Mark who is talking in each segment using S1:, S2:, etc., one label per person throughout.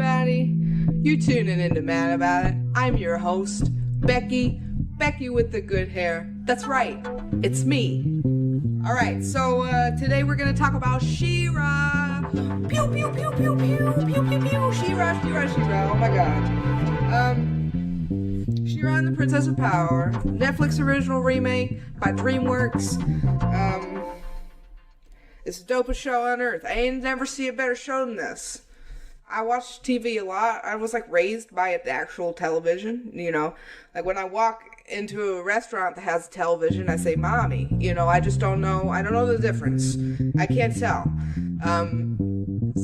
S1: everybody. You're tuning into Mad About It. I'm your host, Becky with the good hair. That's right, it's me. Alright, so today we're gonna talk about She-Ra. Pew, pew, pew, pew, pew, pew, pew, pew. She-Ra, She-Ra, She-Ra. Oh my god. She-Ra and the Princess of Power. Netflix original remake by Dreamworks. It's the dopest show on earth. I ain't never see a better show than this. I watch TV a lot. I was like raised by the actual television, you know. Like when I walk into a restaurant that has a television, I say mommy. You know, I just don't know. I don't know the difference. I can't tell.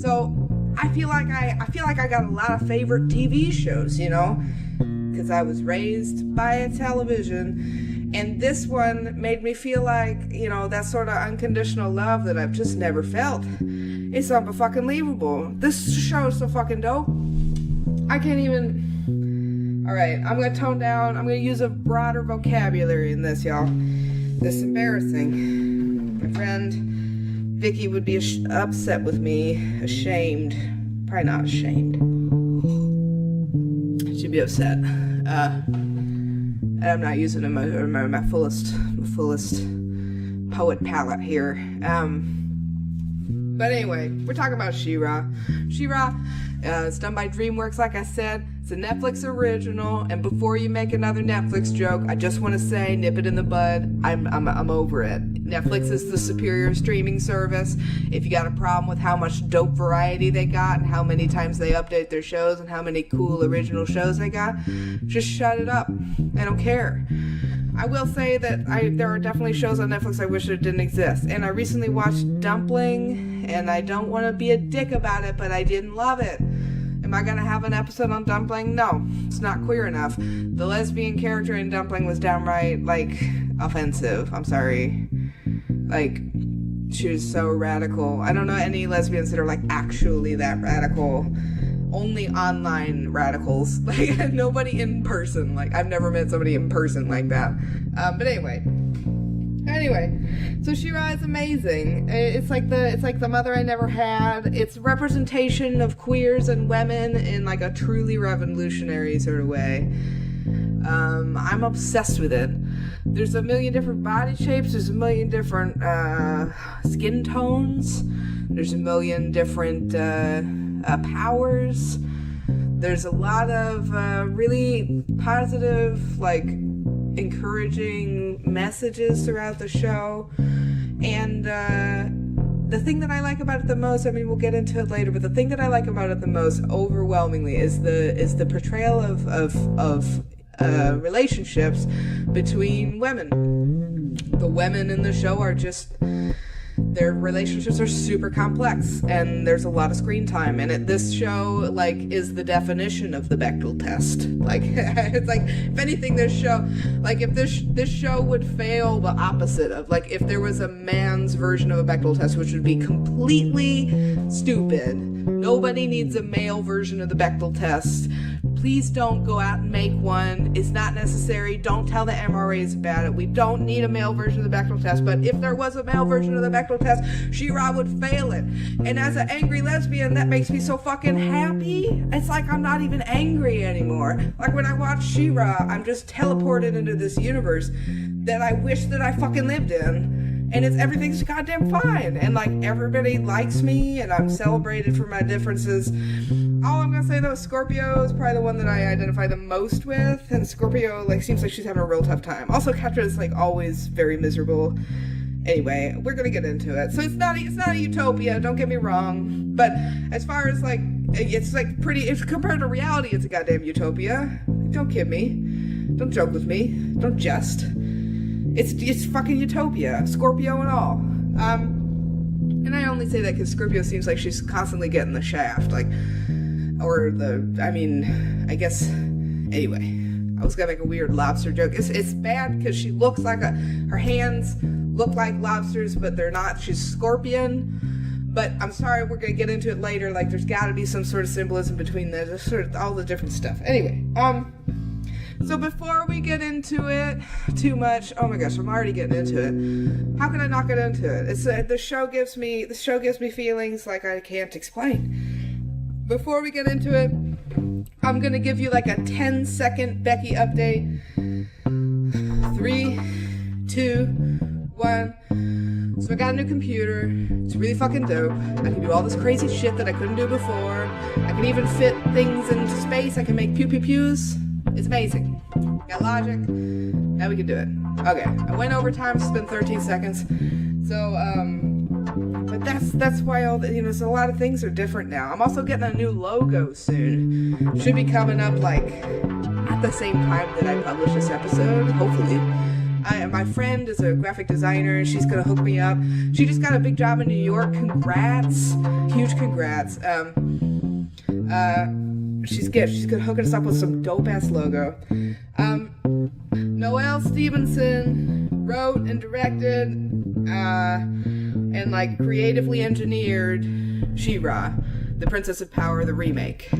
S1: So I feel like I got a lot of favorite TV shows, you know, because I was raised by a television. And this one made me feel like, you know, that sort of unconditional love that I've just never felt. It's unfucking-believable. This show is so fucking dope. I can't even... Alright, I'm gonna tone down. I'm gonna use a broader vocabulary in this, y'all. This is embarrassing. My friend Vicky would be upset with me. Ashamed. Probably not ashamed. She'd be upset. And I'm not using my fullest poet palette here. But anyway, we're talking about She-Ra. She-Ra, it's done by Dreamworks, like I said. It's a Netflix original, and before you make another Netflix joke, I just want to say, nip it in the bud. I'm over it. Netflix is the superior streaming service. If you got a problem with how much dope variety they got, and how many times they update their shows, and how many cool original shows they got, just shut it up. I don't care. I will say that there are definitely shows on Netflix I wish it didn't exist. And I recently watched Dumpling, and I don't want to be a dick about it, but I didn't love it. Am I going to have an episode on Dumpling? No, it's not queer enough. The lesbian character in Dumpling was downright, like, offensive. I'm sorry. Like, she was so radical. I don't know any lesbians that are, like, actually that radical. Only online radicals. Like, nobody in person. Like, I've never met somebody in person like that. But anyway, so She-Ra is amazing. It's like the mother I never had. It's representation of queers and women in like a truly revolutionary sort of way. I'm obsessed with it. There's a million different body shapes. There's a million different skin tones. There's a million different powers. There's a lot of really positive, like, encouraging messages throughout the show. And the thing that I like about it the most, I mean, we'll get into it later, but the thing that I like about it the most overwhelmingly is the portrayal of relationships between women. The women in the show are just... Their relationships are super complex, and there's a lot of screen time. And this show, like, is the definition of the Bechdel test. Like, it's like, if anything, this show, like, if this show would fail the opposite of, like, if there was a man's version of a Bechdel test, which would be completely stupid. Nobody needs a male version of the Bechdel test. Please don't go out and make one. It's not necessary. Don't tell the MRAs about it. We don't need a male version of the Bechdel test. But if there was a male version of the Bechdel test, She-Ra would fail it. And as an angry lesbian, that makes me so fucking happy. It's like I'm not even angry anymore. Like when I watch She-Ra, I'm just teleported into this universe that I wish that I fucking lived in. And everything's goddamn fine. And like everybody likes me, and I'm celebrated for my differences. All I'm gonna say though, Scorpio is probably the one that I identify the most with, and Scorpio like seems like she's having a real tough time. Also, Ketra is like always very miserable. Anyway, we're gonna get into it. So it's not a utopia, don't get me wrong. But as far as like, it's like pretty, if compared to reality, it's a goddamn utopia. Don't kid me. Don't joke with me. Don't jest. It's fucking utopia, Scorpio and all. And I only say that because Scorpio seems like she's constantly getting the shaft, like, or I guess, anyway. I was gonna make a weird lobster joke. It's bad because she looks like her hands look like lobsters, but they're not. She's scorpion. But I'm sorry, we're gonna get into it later. Like, there's gotta be some sort of symbolism between the sort of all the different stuff. Anyway, so before we get into it too much, oh my gosh, I'm already getting into it. How can I not get into it? It's the show gives me feelings like I can't explain. before we get into it, I'm gonna give you like a 10-second Becky update. 3, 2, 1. So I got a new computer. It's really fucking dope. I can do all this crazy shit that I couldn't do before. I can even fit things into space. I can make pew pew pews. It's amazing. Got logic. Now we can do it. Okay, I went over time. It's been 13 seconds. So, but that's why all the, so a lot of things are different now. I'm also getting a new logo soon. Should be coming up like at the same time that I publish this episode, hopefully. My friend is a graphic designer. She's gonna hook me up. She just got a big job in New York. Congrats, huge congrats. She's gonna hook us up with some dope ass logo. Noelle Stevenson wrote and directed and like creatively engineered She-Ra, the Princess of Power, the remake.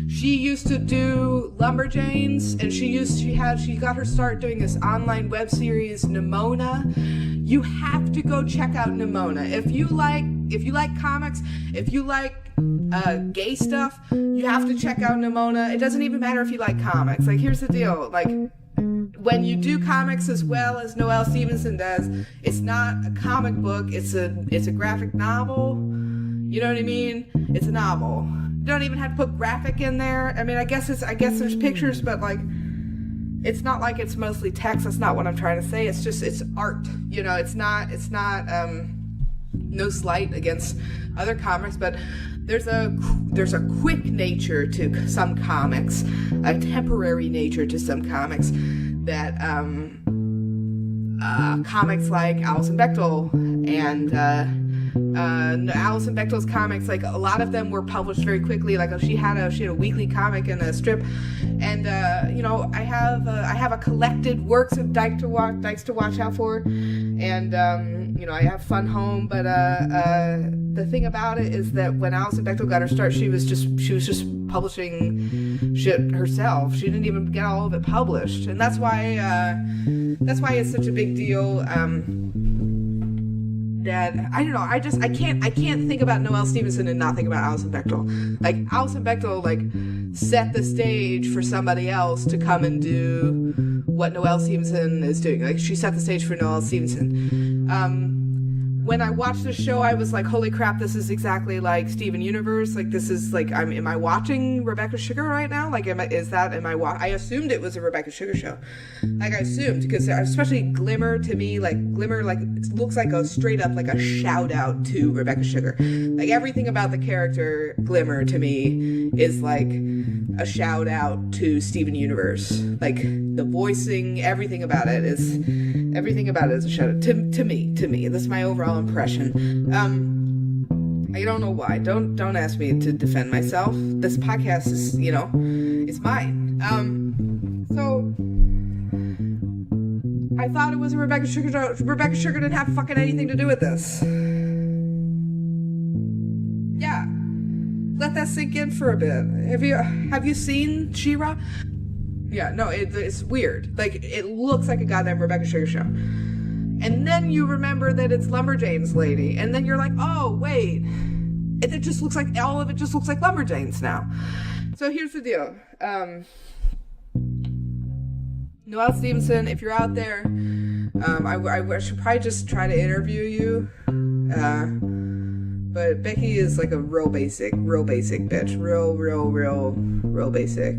S1: She used to do Lumberjanes, and she got her start doing this online web series, Nimona. You have to go check out Nimona. If you like comics, if you like gay stuff, you have to check out Nimona. It doesn't even matter if you like comics. Like, here's the deal. Like, when you do comics as well as Noelle Stevenson does, it's not a comic book. It's a graphic novel. You know what I mean? It's a novel. You don't even have to put graphic in there. I mean, I guess there's pictures, but like, it's not like it's mostly text. That's not what I'm trying to say. It's just, it's art. It's not no slight against other comics, but there's a quick nature to some comics, a temporary nature to some comics that comics like Alison Bechdel and Alison Bechdel's comics, like a lot of them were published very quickly. Like she had a weekly comic and a strip, and I have a collected works of Dykes to watch out for, and I have Fun Home, but the thing about it is that when Alison Bechdel got her start, she was just publishing shit herself. She didn't even get all of it published, and that's why it's such a big deal. That I don't know. I can't think about Noelle Stevenson and not think about Alison Bechdel. Like, Alison Bechdel set the stage for somebody else to come and do what Noelle Stevenson is doing. Like, she set the stage for Noelle Stevenson. When I watched the show, I was like, holy crap, this is exactly like Steven Universe. Like, this is like, am I watching Rebecca Sugar right now? Like, I assumed it was a Rebecca Sugar show. Like, I assumed, because especially Glimmer, to me, Glimmer looks like a straight up, like a shout out to Rebecca Sugar. Like, everything about the character Glimmer, to me, is like a shout out to Steven Universe. Like, the voicing, everything about it is a shout out to me. This is my overall impression. I don't know why. Don't ask me to defend myself. This podcast is, it's mine. So I thought it was a Rebecca Sugar show. Rebecca Sugar didn't have fucking anything to do with this. Yeah. Let that sink in for a bit. Have you seen She-Ra? Yeah, no, it's weird. Like, it looks like a goddamn Rebecca Sugar show. And then you remember that it's Lumberjanes lady. And then you're like, oh, wait. It just looks like, all of it just looks like Lumberjanes now. So here's the deal. Noelle Stevenson, if you're out there, I should probably just try to interview you. But Becky is like a real basic bitch. Real basic.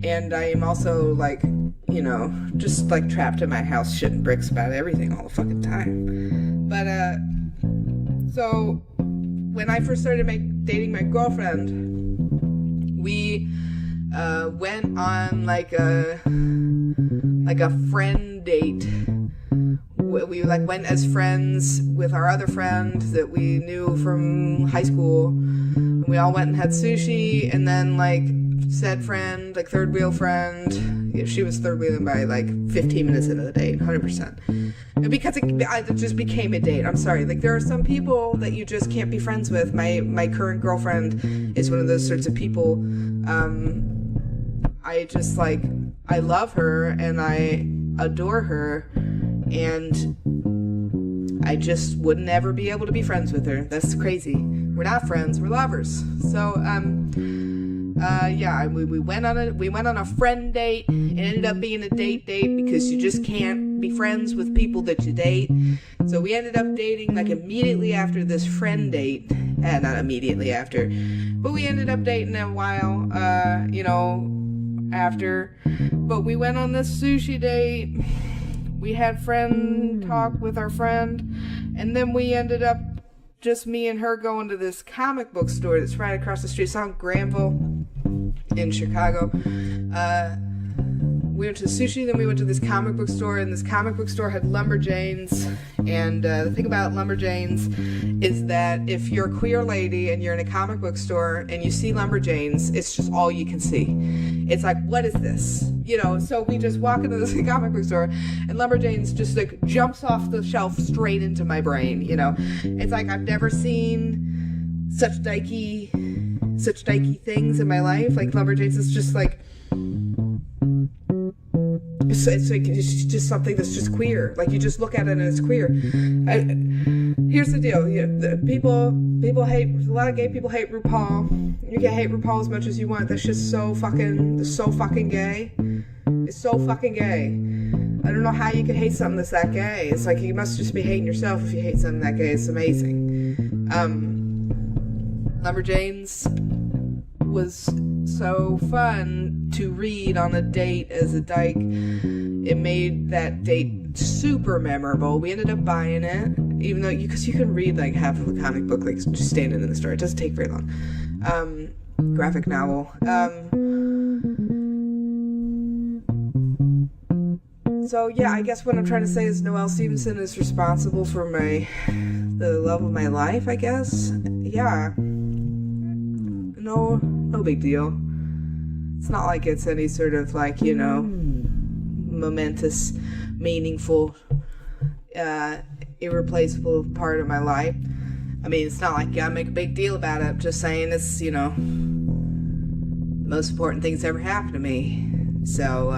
S1: And I am also like, just like trapped in my house shitting bricks about everything all the fucking time. But, so when I first started dating my girlfriend, we, went on like a friend date. We went as friends with our other friend that we knew from high school. And we all went and had sushi, and then said friend, third wheel friend, she was third wheeling by 15 minutes into the date, 100%. And because it just became a date. I'm sorry. There are some people that you just can't be friends with. My current girlfriend is one of those sorts of people. I just I love her and I adore her, and I just wouldn't ever be able to be friends with her. That's crazy. We're not friends, we're lovers. So, we went on a friend date. It ended up being a date because you just can't be friends with people that you date. So we ended up dating like immediately after this friend date. Not immediately after, but we ended up dating a while, after. But we went on this sushi date. We had friend talk with our friend, and then we ended up just me and her going to this comic book store that's right across the street. It's on Granville in Chicago. We went to sushi, then we went to this comic book store, and this comic book store had Lumberjanes. And the thing about Lumberjanes is that if you're a queer lady and you're in a comic book store and you see Lumberjanes, it's just all you can see. It's like, what is this? So we just walk into this comic book store, and Lumberjanes just like jumps off the shelf straight into my brain. It's like I've never seen such dykey things in my life. Like Lumberjanes is just like, it's just something that's just queer. Like you just look at it and it's queer. Here's the deal: people hate. A lot of gay people hate RuPaul. You can hate RuPaul as much as you want. That's just so fucking gay. It's so fucking gay. I don't know how you could hate something that's that gay. It's like you must just be hating yourself if you hate something that gay. It's amazing. Lumberjanes was so fun to read on a date as a dyke. It made that date super memorable. We ended up buying it, even though because you can read like half of a comic book like just standing in the store. It doesn't take very long. Graphic novel. So yeah, I guess what I'm trying to say is Noelle Stevenson is responsible for the love of my life, I guess. Yeah. No big deal. It's not like it's any sort of like, momentous, meaningful, irreplaceable part of my life. I mean, it's not like you gotta make a big deal about it. I'm just saying it's, the most important things ever happened to me. So,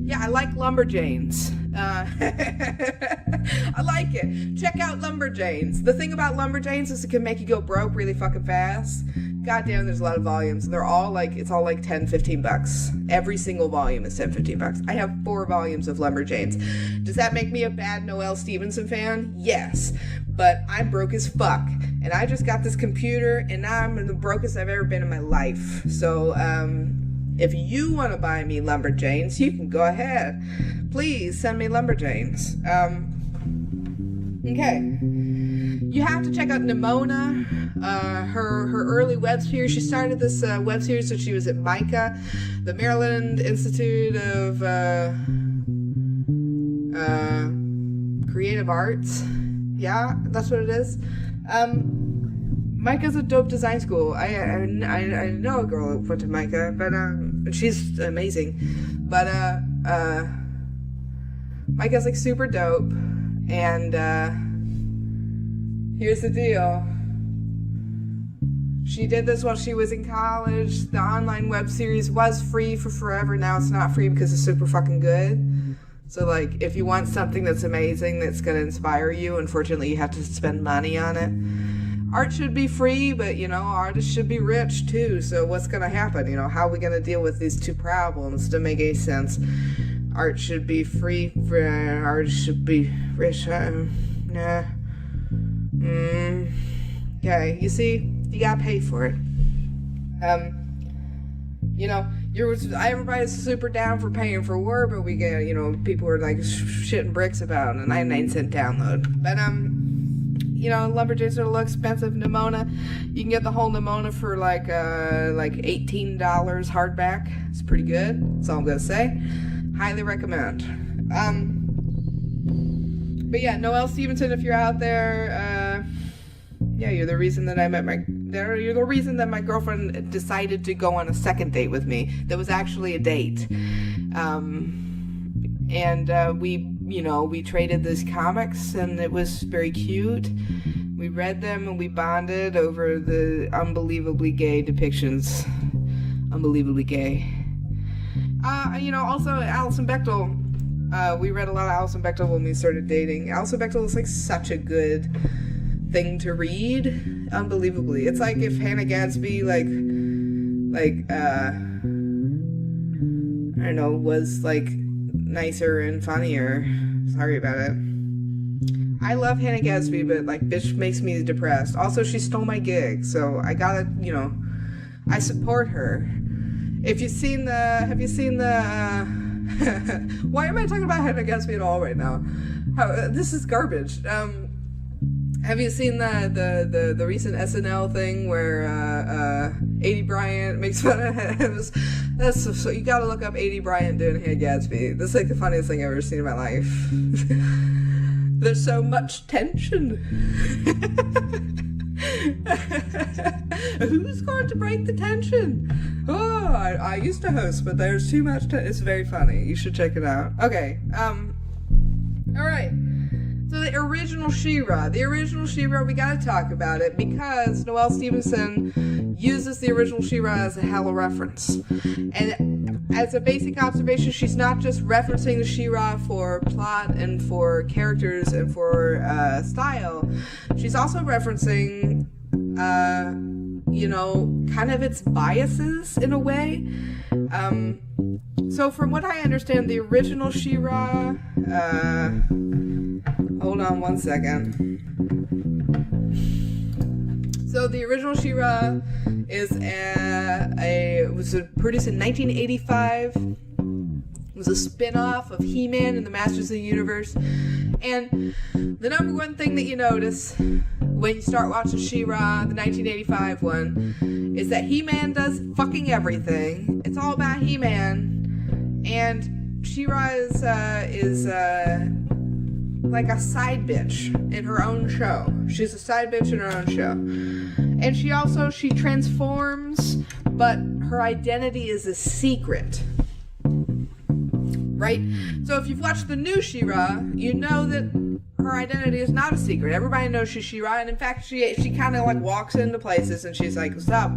S1: yeah, I like Lumberjanes. I like it. Check out Lumberjanes. The thing about Lumberjanes is it can make you go broke really fucking fast. Goddamn, there's a lot of volumes. And they're all like, it's all like $10-15. Every single volume is $10-15. I have 4 volumes of Lumberjanes. Does that make me a bad Noelle Stevenson fan? Yes. But I'm broke as fuck. And I just got this computer, and now I'm the brokest I've ever been in my life. So, if you want to buy me Lumberjanes, you can go ahead. Please send me Lumberjanes. Okay. You have to check out Nimona, her early web series. She started this web series when she was at MICA, the Maryland Institute of Creative Arts. Yeah, that's what it is. MICA's a dope design school. I know a girl who went to MICA, but she's amazing. But MICA's like super dope, and here's the deal. She did this while she was in college. The online web series was free for forever. Now it's not free because it's super fucking good. So, like, if you want something that's amazing, that's going to inspire you, unfortunately, you have to spend money on it. Art should be free, but, artists should be rich, too. So what's going to happen? How are we going to deal with these two problems to make any sense? Art should be free, artists should be rich. Nah. Okay, you see, you got to pay for it. Everybody's super down for paying for work, but we get, people are like shitting bricks about a 99-cent download. But, Lumberjanes are a little expensive. Nimona, you can get the whole Nimona for like $18 hardback. It's pretty good. That's all I'm gonna say. Highly recommend. But yeah, Noelle Stevenson, if you're out there, you're the reason that you're the reason that my girlfriend decided to go on a second date with me. That was actually a date. We traded these comics, and it was very cute. We read them, and we bonded over the unbelievably gay depictions. Unbelievably gay. Also, Alison Bechtel We read a lot of Alison Bechdel when we started dating. Alison Bechdel is like such a good thing to read, unbelievably. It's like if Hannah Gadsby I don't know, was like nicer and funnier. Sorry about it. I love Hannah Gadsby, but like bitch makes me depressed. Also, she stole my gig, so I gotta, I support her. Have you seen the why am I talking about Hannah Gadsby at all right now? This is garbage. Have you seen the recent SNL thing where A.D. Bryant makes fun of him? That's so you gotta look up A.D. Bryant doing Hannah Gadsby. This is like the funniest thing I've ever seen in my life. There's so much tension. Who's going to break the tension? Oh, I used to host, but there's too much it's very funny. You should check it out. Okay, alright. So the original She-Ra, we gotta talk about it because Noelle Stevenson uses the original She-Ra as a hella reference. And as a basic observation, she's not just referencing the She-Ra for plot and for characters and for style. She's also referencing, kind of its biases in a way. So from what I understand, the original She-Ra, hold on one second. So the original She-Ra is was produced in 1985. It was a spin-off of He-Man and the Masters of the Universe. And the number one thing that you notice when you start watching She-Ra, the 1985 one, is that He-Man does fucking everything. It's all about He-Man. And She-Ra is like a side bitch in her own show. She's a side bitch in her own show. And she transforms, but her identity is a secret. Right? So if you've watched the new She-Ra, you know that her identity is not a secret. Everybody knows she's She-Ra, and in fact, she kind of like walks into places and she's like, "What's up?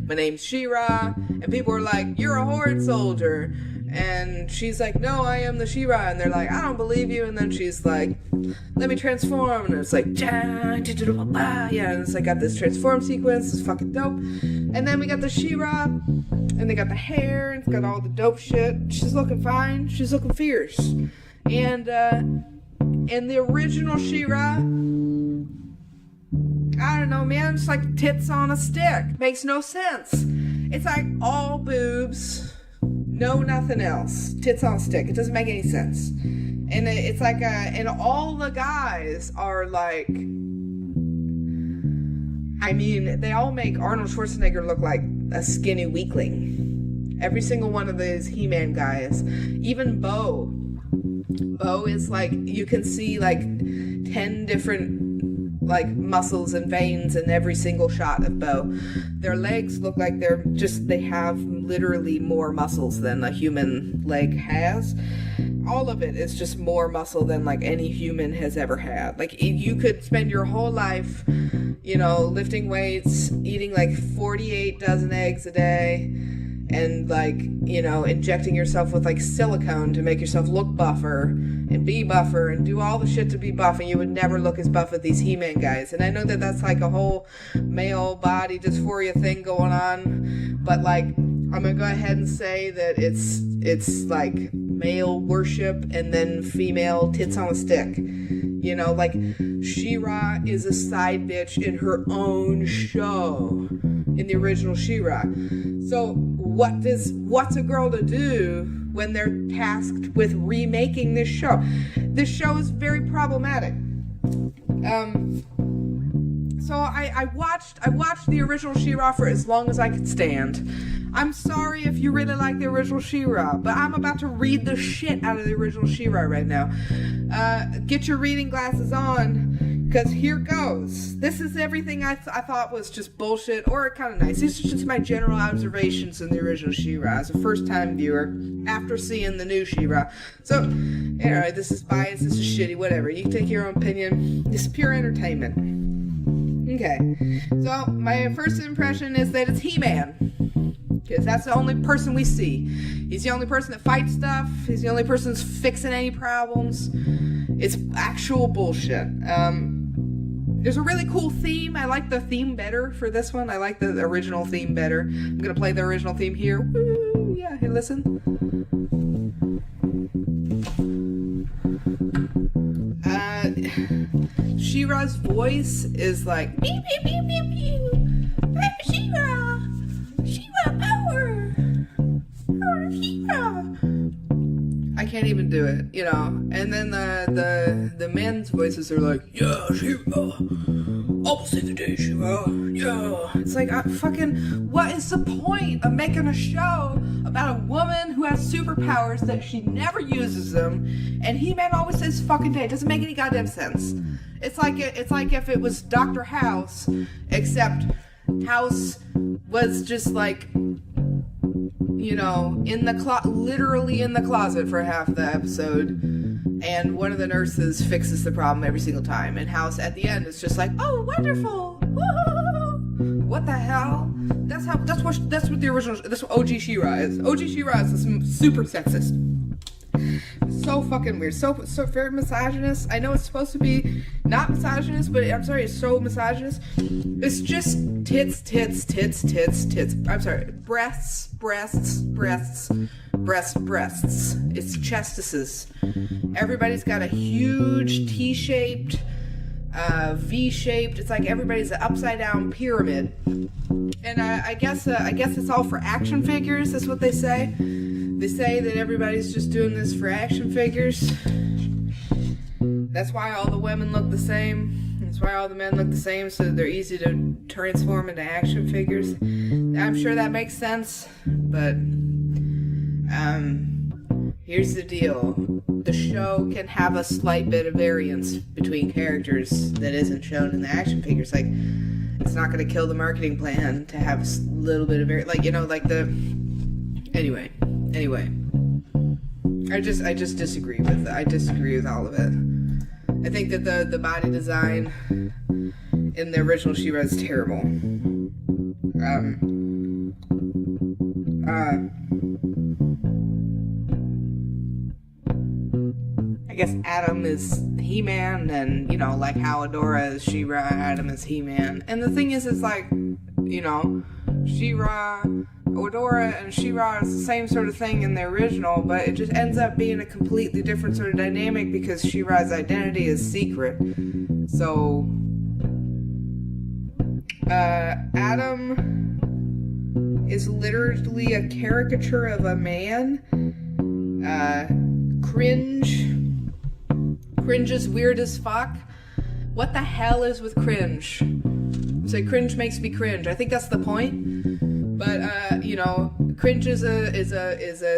S1: My name's She-Ra," and people are like, "You're a Horde soldier," and she's like, "No, I am the She-Ra," and they're like, "I don't believe you," and then she's like, "Let me transform," and it's like, yeah, and it's like got this transform sequence. It's fucking dope. And then we got the She-Ra, and they got the hair, and it's got all the dope shit. She's looking fine. She's looking fierce. And the original She-Ra, I don't know, man, it's like tits on a stick. Makes no sense. It's like all boobs, no nothing else. Tits on a stick. It doesn't make any sense. And it's like and all the guys are like, I mean, they all make Arnold Schwarzenegger look like a skinny weakling. Every single one of these He-Man guys. Even Bo is like, you can see like 10 different like muscles and veins in every single shot of Bo. Their legs look like they have literally more muscles than a human leg has. All of it is just more muscle than like any human has ever had. Like you could spend your whole life, lifting weights, eating like 48 dozen eggs a day, and like, injecting yourself with like silicone to make yourself look buffer and be buffer and do all the shit to be buff, and you would never look as buff as these He-Man guys. And I know that that's like a whole male body dysphoria thing going on, but like, I'm gonna go ahead and say that it's like male worship and then female tits on a stick. Like She-Ra is a side bitch in her own show in the original She-Ra. So what's a girl to do when they're tasked with remaking this show? This show is very problematic. So I watched the original She-Ra for as long as I could stand. I'm sorry if you really like the original She-Ra, but I'm about to read the shit out of the original She-Ra right now. Get your reading glasses on, because here goes. This is everything I thought was just bullshit, or kind of nice. These are just my general observations in the original She-Ra as a first-time viewer after seeing the new She-Ra. So, anyway, this is biased, this is shitty, whatever. You can take your own opinion. This is pure entertainment. Okay, so my first impression is that it's He-Man. Because that's the only person we see. He's the only person that fights stuff. He's the only person that's fixing any problems. It's actual bullshit. There's a really cool theme. I like the theme better for this one. I like the original theme better. I'm going to play the original theme here. Woo! Yeah, hey, listen. She-Ra's voice is like, beep, beep, beep, beep, beep. I'm She-Ra. She-Ra power. Power of She-Ra. I can't even do it, you know. And then the men's voices are like, yeah, She-Ra. I'll save the day, She-Ra. Yeah. It's like, what is the point of making a show about a woman who has superpowers that she never uses them, and He-Man always says fucking day? It doesn't make any goddamn sense. It's like if it was Dr. House, except House was just like, you know, literally in the closet for half the episode, and one of the nurses fixes the problem every single time, and House at the end is just like, oh, wonderful. Woo-hoo-hoo-hoo. What the hell? That's what the original, that's what OG She-Ra is. OG She-Ra is super sexist. So fucking weird. So very misogynist. I know it's supposed to be not misogynist, but I'm sorry, it's so misogynist. It's just tits. I'm sorry, breasts. It's chestises. Everybody's got a huge T-shaped, V-shaped. It's like everybody's an upside down pyramid. And I guess it's all for action figures. That's what they say. They say that everybody's just doing this for action figures. That's why all the women look the same. That's why all the men look the same, so they're easy to transform into action figures. I'm sure that makes sense, but here's the deal. The show can have a slight bit of variance between characters that isn't shown in the action figures. Like, it's not going to kill the marketing plan to have a little bit of variance. Like, you know, like the... Anyway. I just disagree with all of it. I think that the body design in the original She-Ra is terrible. I guess Adam is He-Man, and, you know, like how Adora is She-Ra, Adam is He-Man. And the thing is, it's like, you know, She-Ra, Adora and She-Ra is the same sort of thing in the original, but it just ends up being a completely different sort of dynamic because She-Ra's identity is secret. So, Adam is literally a caricature of a man. Cringe is weird as fuck. What the hell is with cringe? Say cringe makes me cringe. I think that's the point. But you know, cringe is a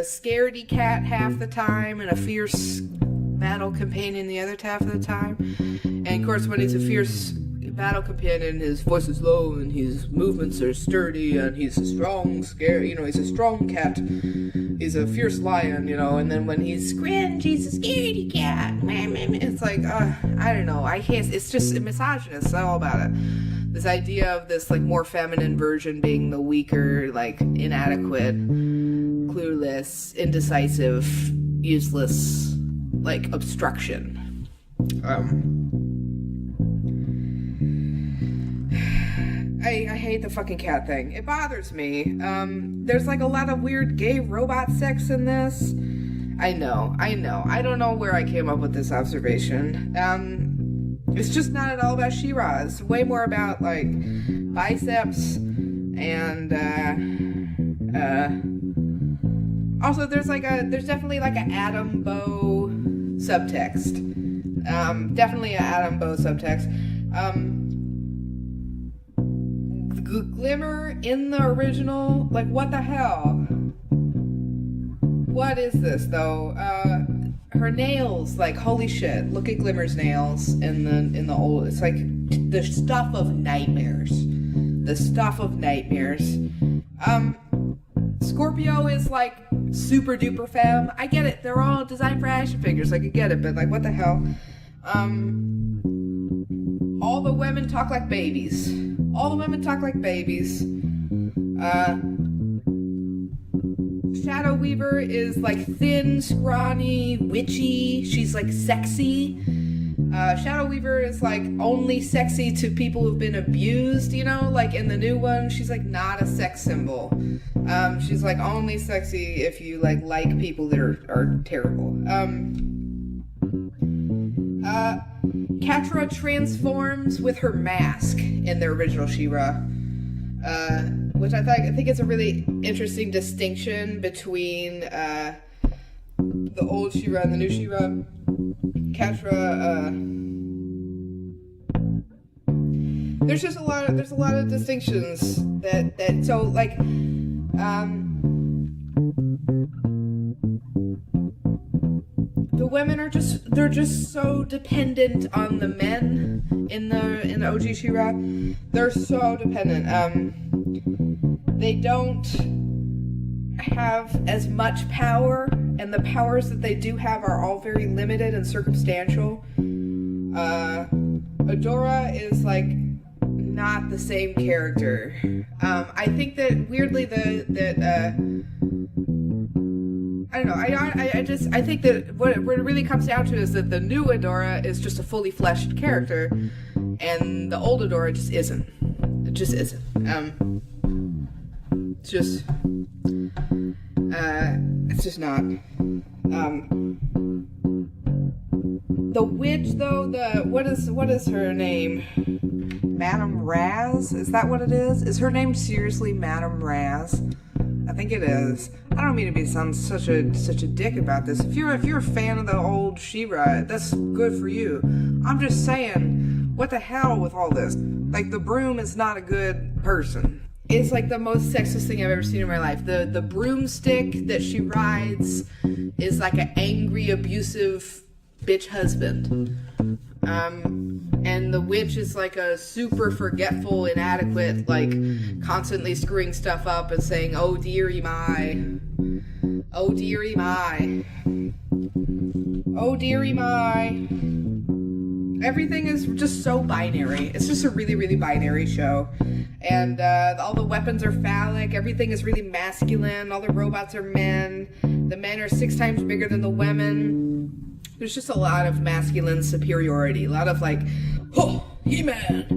S1: scaredy cat half the time and a fierce battle companion the other half of the time. And of course, when he's a fierce battle companion, his voice is low and his movements are sturdy, and he's a strong, he's a strong cat. He's a fierce lion, you know. And then when he's cringe, he's a scaredy cat. It's like, I don't know. I can't. It's just misogynist. That's all about it. This idea of this, like, more feminine version being the weaker, like, inadequate, clueless, indecisive, useless, like, obstruction. I hate the fucking cat thing. It bothers me. There's, like, a lot of weird gay robot sex in this. I know. I don't know where I came up with this observation. It's just not at all about She-Ra. It's way more about, like, biceps and, also there's definitely like an Adam Bow subtext. Definitely an Adam Bow subtext. Glimmer in the original, like, what the hell? What is this, though? Her nails, like, holy shit, look at Glimmer's nails in the old, it's like the stuff of nightmares. Scorpio is, like, super duper femme. I get it, they're all designed for action figures, like, I get it, but, like, what the hell? All the women talk like babies. Shadow Weaver is like thin, scrawny, witchy. She's like sexy. Shadow Weaver is like only sexy to people who've been abused, you know, like in the new one, she's like not a sex symbol. She's like only sexy if you like people that are terrible. Catra transforms with her mask in the original She-Ra, which I think is a really interesting distinction between the old She-Ra and the new She-Ra. Catra, there's a lot of distinctions that so like the women are just so dependent on the men in the OG She-Ra. They're so dependent. They don't have as much power, and the powers that they do have are all very limited and circumstantial. Adora is like not the same character. I think that weirdly I don't know. I think that what it really comes down to is that the new Adora is just a fully fleshed character, and the old Adora just isn't. It just isn't. It's just not. The witch, though, what is her name? Madame Raz? Is that what it is? Is her name seriously Madame Raz? I think it is. I don't mean to sound such a dick about this. If you're a fan of the old She-Ra, that's good for you. I'm just saying, what the hell with all this? Like, the broom is not a good person. It's like the most sexist thing I've ever seen in my life. The broomstick that she rides is like an angry, abusive bitch husband. And the witch is like a super forgetful, inadequate, like constantly screwing stuff up and saying, "Oh dearie my, oh dearie my, oh dearie my." Everything is just so binary. It's just a really, really binary show. And all the weapons are phallic. Everything is really masculine. All the robots are men. The men are 6 times bigger than the women. There's just a lot of masculine superiority. A lot of like, oh, He-Man.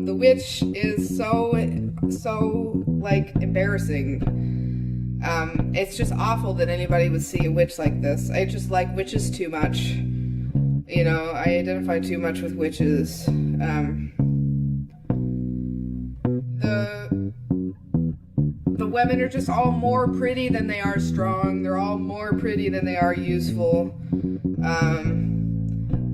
S1: The witch is so like embarrassing. It's just awful that anybody would see a witch like this. I just like witches too much. You know, I identify too much with witches. The women are just all more pretty than they are strong. They're all more pretty than they are useful.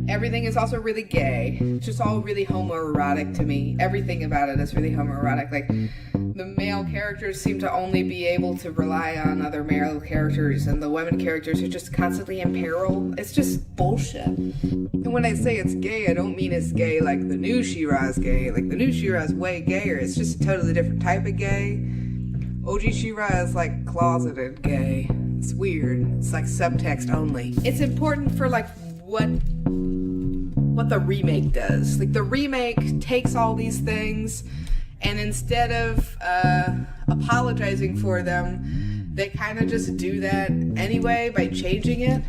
S1: Everything is also really gay. It's just all really homoerotic to me. Everything about it is really homoerotic. Like, the male characters seem to only be able to rely on other male characters, and the women characters are just constantly in peril. It's just bullshit. And when I say it's gay, I don't mean it's gay like the new She-Ra is gay. Like, the new She-Ra is way gayer. It's just a totally different type of gay. OG She-Ra is like closeted gay. It's weird. It's like subtext only. It's important for like what the remake does. Like, the remake takes all these things, and instead of apologizing for them, they kind of just do that anyway by changing it.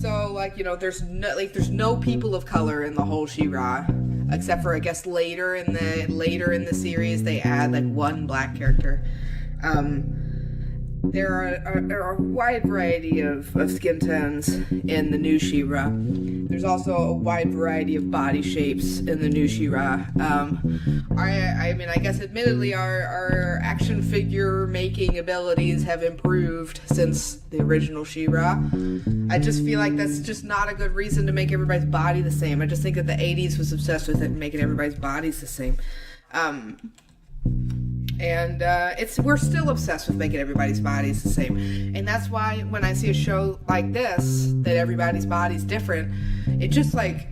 S1: So, like, you know, there's no people of color in the whole She-Ra, except for, I guess, later in the series they add like one black character. There are a wide variety of skin tones in the new She-Ra. There's also a wide variety of body shapes in the new She-Ra. I mean, I guess admittedly our action figure making abilities have improved since the original She-Ra. I just feel like that's just not a good reason to make everybody's body the same. I just think that the 80s was obsessed with it and making everybody's bodies the same. And we're still obsessed with making everybody's bodies the same. And that's why when I see a show like this, that everybody's body's different, it just like,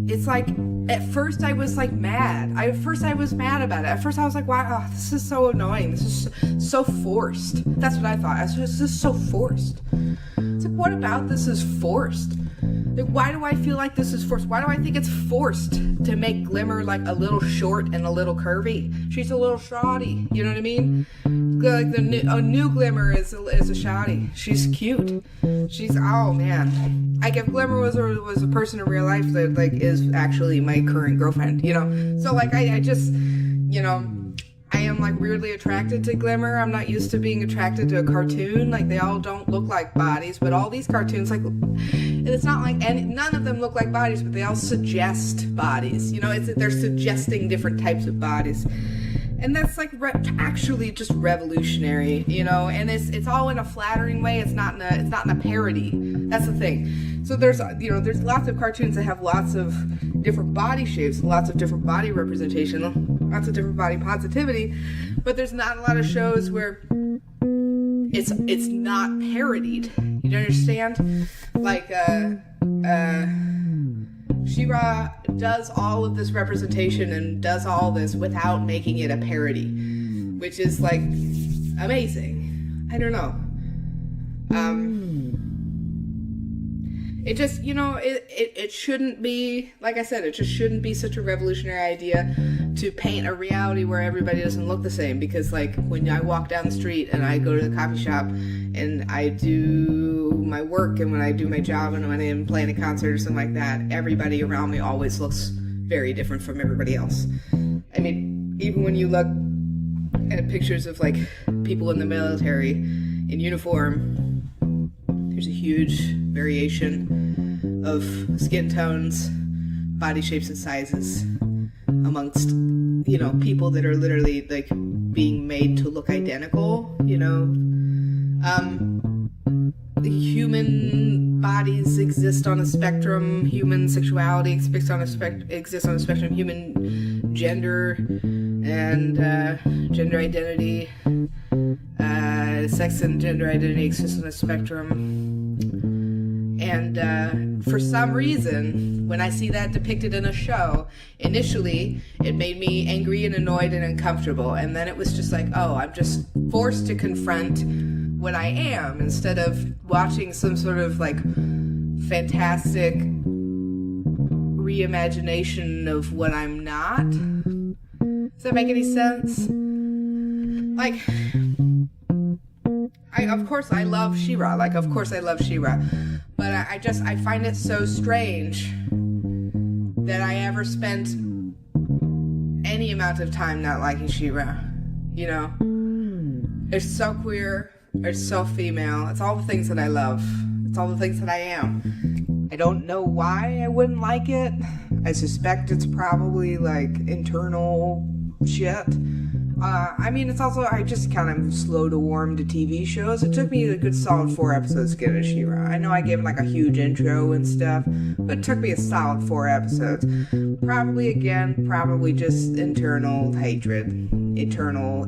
S1: it's like, at first I was like mad. At first I was mad about it. At first I was like, wow, this is so annoying. This is so forced. That's what I thought. This is so forced. It's like, what about this is forced? Like, why do I feel like this is forced? Why do I think it's forced to make Glimmer like a little short and a little curvy? She's a little shoddy, you know what I mean? like the new Glimmer is a shawty. She's cute. She's, oh man. Like if Glimmer was a person in real life that like is actually my current girlfriend, you know. So like I just, you know, I am like weirdly attracted to Glimmer. I'm not used to being attracted to a cartoon. Like they all don't look like bodies, but all these cartoons, like, it's not like, and none of them look like bodies, but they all suggest bodies. You know, they're suggesting different types of bodies. And that's like actually just revolutionary, you know, and it's all in a flattering way. It's not in a parody. That's the thing. So there's lots of cartoons that have lots of different body shapes, lots of different body representation, lots of different body positivity, but there's not a lot of shows where it's not parodied. You understand? Like She-Ra does all of this representation and does all this without making it a parody, which is like amazing. I don't know. It just, you know, it shouldn't be, like I said, it just shouldn't be such a revolutionary idea to paint a reality where everybody doesn't look the same. Because like when I walk down the street and I go to the coffee shop and I do my work and when I do my job and when I'm playing a concert or something like that, everybody around me always looks very different from everybody else. I mean, even when you look at pictures of like people in the military in uniform, there's a huge variation of skin tones, body shapes and sizes amongst, you know, people that are literally like being made to look identical, you know. The human bodies exist on a spectrum, human sexuality exists on a spectrum, human gender and gender identity, sex and gender identity exist on a spectrum. And for some reason, when I see that depicted in a show, initially it made me angry and annoyed and uncomfortable. And then it was just like, oh, I'm just forced to confront what I am instead of watching some sort of like fantastic reimagination of what I'm not. Does that make any sense? Like, of course I love She-Ra. Like, of course I love She-Ra. But I find it so strange that I ever spent any amount of time not liking She-Ra. You know? It's so queer. It's so female. It's all the things that I love. It's all the things that I am. I don't know why I wouldn't like it. I suspect it's probably like internal shit. I mean, it's also, I just kind of slow to warm to TV shows. It took me a good solid 4 episodes to get into She-Ra. I know I gave like a huge intro and stuff, but it took me a solid 4 episodes. Probably just internal hatred. Eternal.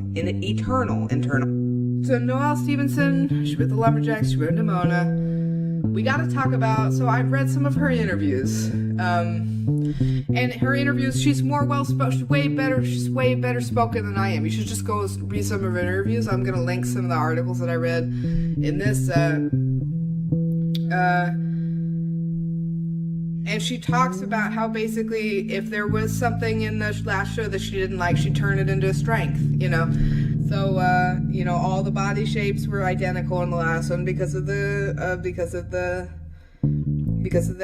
S1: So Noelle Stevenson, she wrote The Lumberjacks, she wrote Nimona. We gotta talk about, so I've read some of her interviews. And her interviews, she's more well-spoken, she's way better spoken than I am. You should just go read some of her interviews. I'm gonna link some of the articles that I read in this, and she talks about how basically if there was something in the last show that she didn't like, she'd turn it into a strength, you know. So, you know, all the body shapes were identical in the last one because of the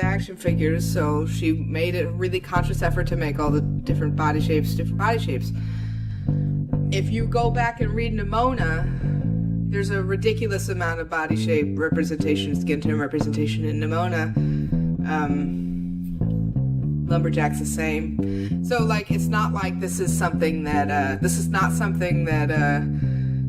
S1: action figures. So she made a really conscious effort to make all the different body shapes. If you go back and read Nimona, there's a ridiculous amount of body shape representation, skin tone representation in Nimona. Lumberjack's the same. So like, it's not like this is something that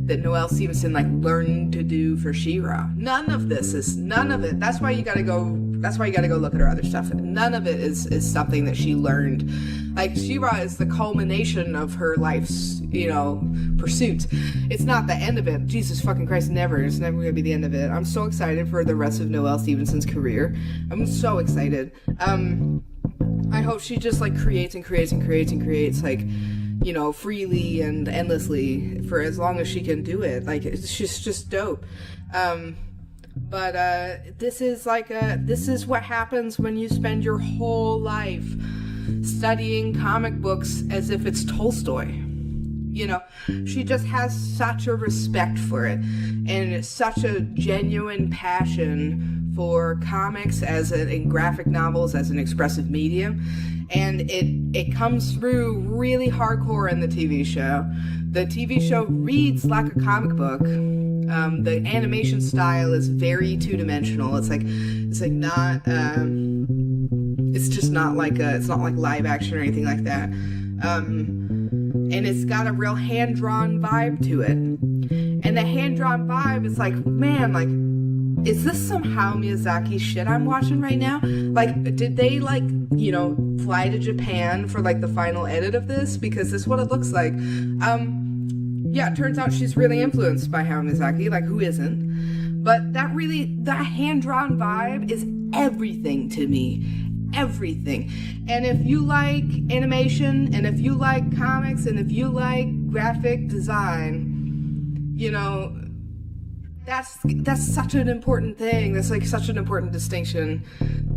S1: that Noelle Stevenson like learned to do for She-Ra. None of it. That's why you gotta go look at her other stuff. None of it is something that she learned. Like, She-Ra is the culmination of her life's, you know, pursuit. It's not the end of it. Jesus fucking Christ, never. It's never gonna be the end of it. I'm so excited for the rest of Noelle Stevenson's career. I'm so excited. I hope she just like creates like, you know, freely and endlessly for as long as she can do it. Like, she's just dope. But this is what happens when you spend your whole life studying comic books as if it's Tolstoy. You know, she just has such a respect for it and such a genuine passion for comics and graphic novels as an expressive medium. And it comes through really hardcore in the TV show. The TV show reads like a comic book. The animation style is very two-dimensional. It's not it's just not like it's not like live action or anything like that. And it's got a real hand-drawn vibe to it. And the hand-drawn vibe is like, man, like, is this some Hayao Miyazaki shit I'm watching right now? Like, did they, like, you know, fly to Japan for, like, the final edit of this? Because this is what it looks like. Yeah, it turns out she's really influenced by Hayao Miyazaki, like, who isn't? But that hand-drawn vibe is everything to me. Everything. And if you like animation, and if you like comics, and if you like graphic design, you know, that's such an important thing. That's like such an important distinction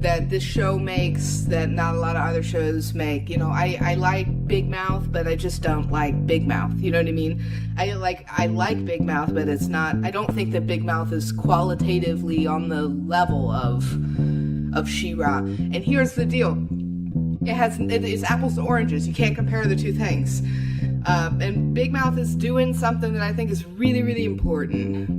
S1: that this show makes that not a lot of other shows make. You know, I like Big Mouth, but I just don't like Big Mouth. You know what I mean? I like Big Mouth, but it's not. I don't think that Big Mouth is qualitatively on the level of She-Ra. And here's the deal: it's apples to oranges. You can't compare the two things. And Big Mouth is doing something that I think is really, really important.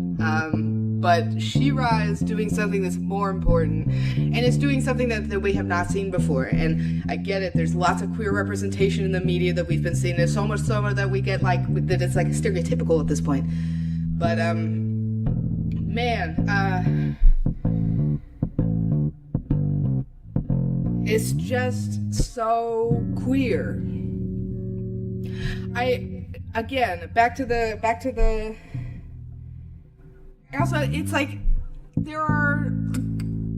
S1: But She-Ra is doing something that's more important, and it's doing something that we have not seen before. And I get it, there's lots of queer representation in the media that we've been seeing. There's so much that we get, like, that it's like stereotypical at this point. But it's just so queer. Also, it's like, there are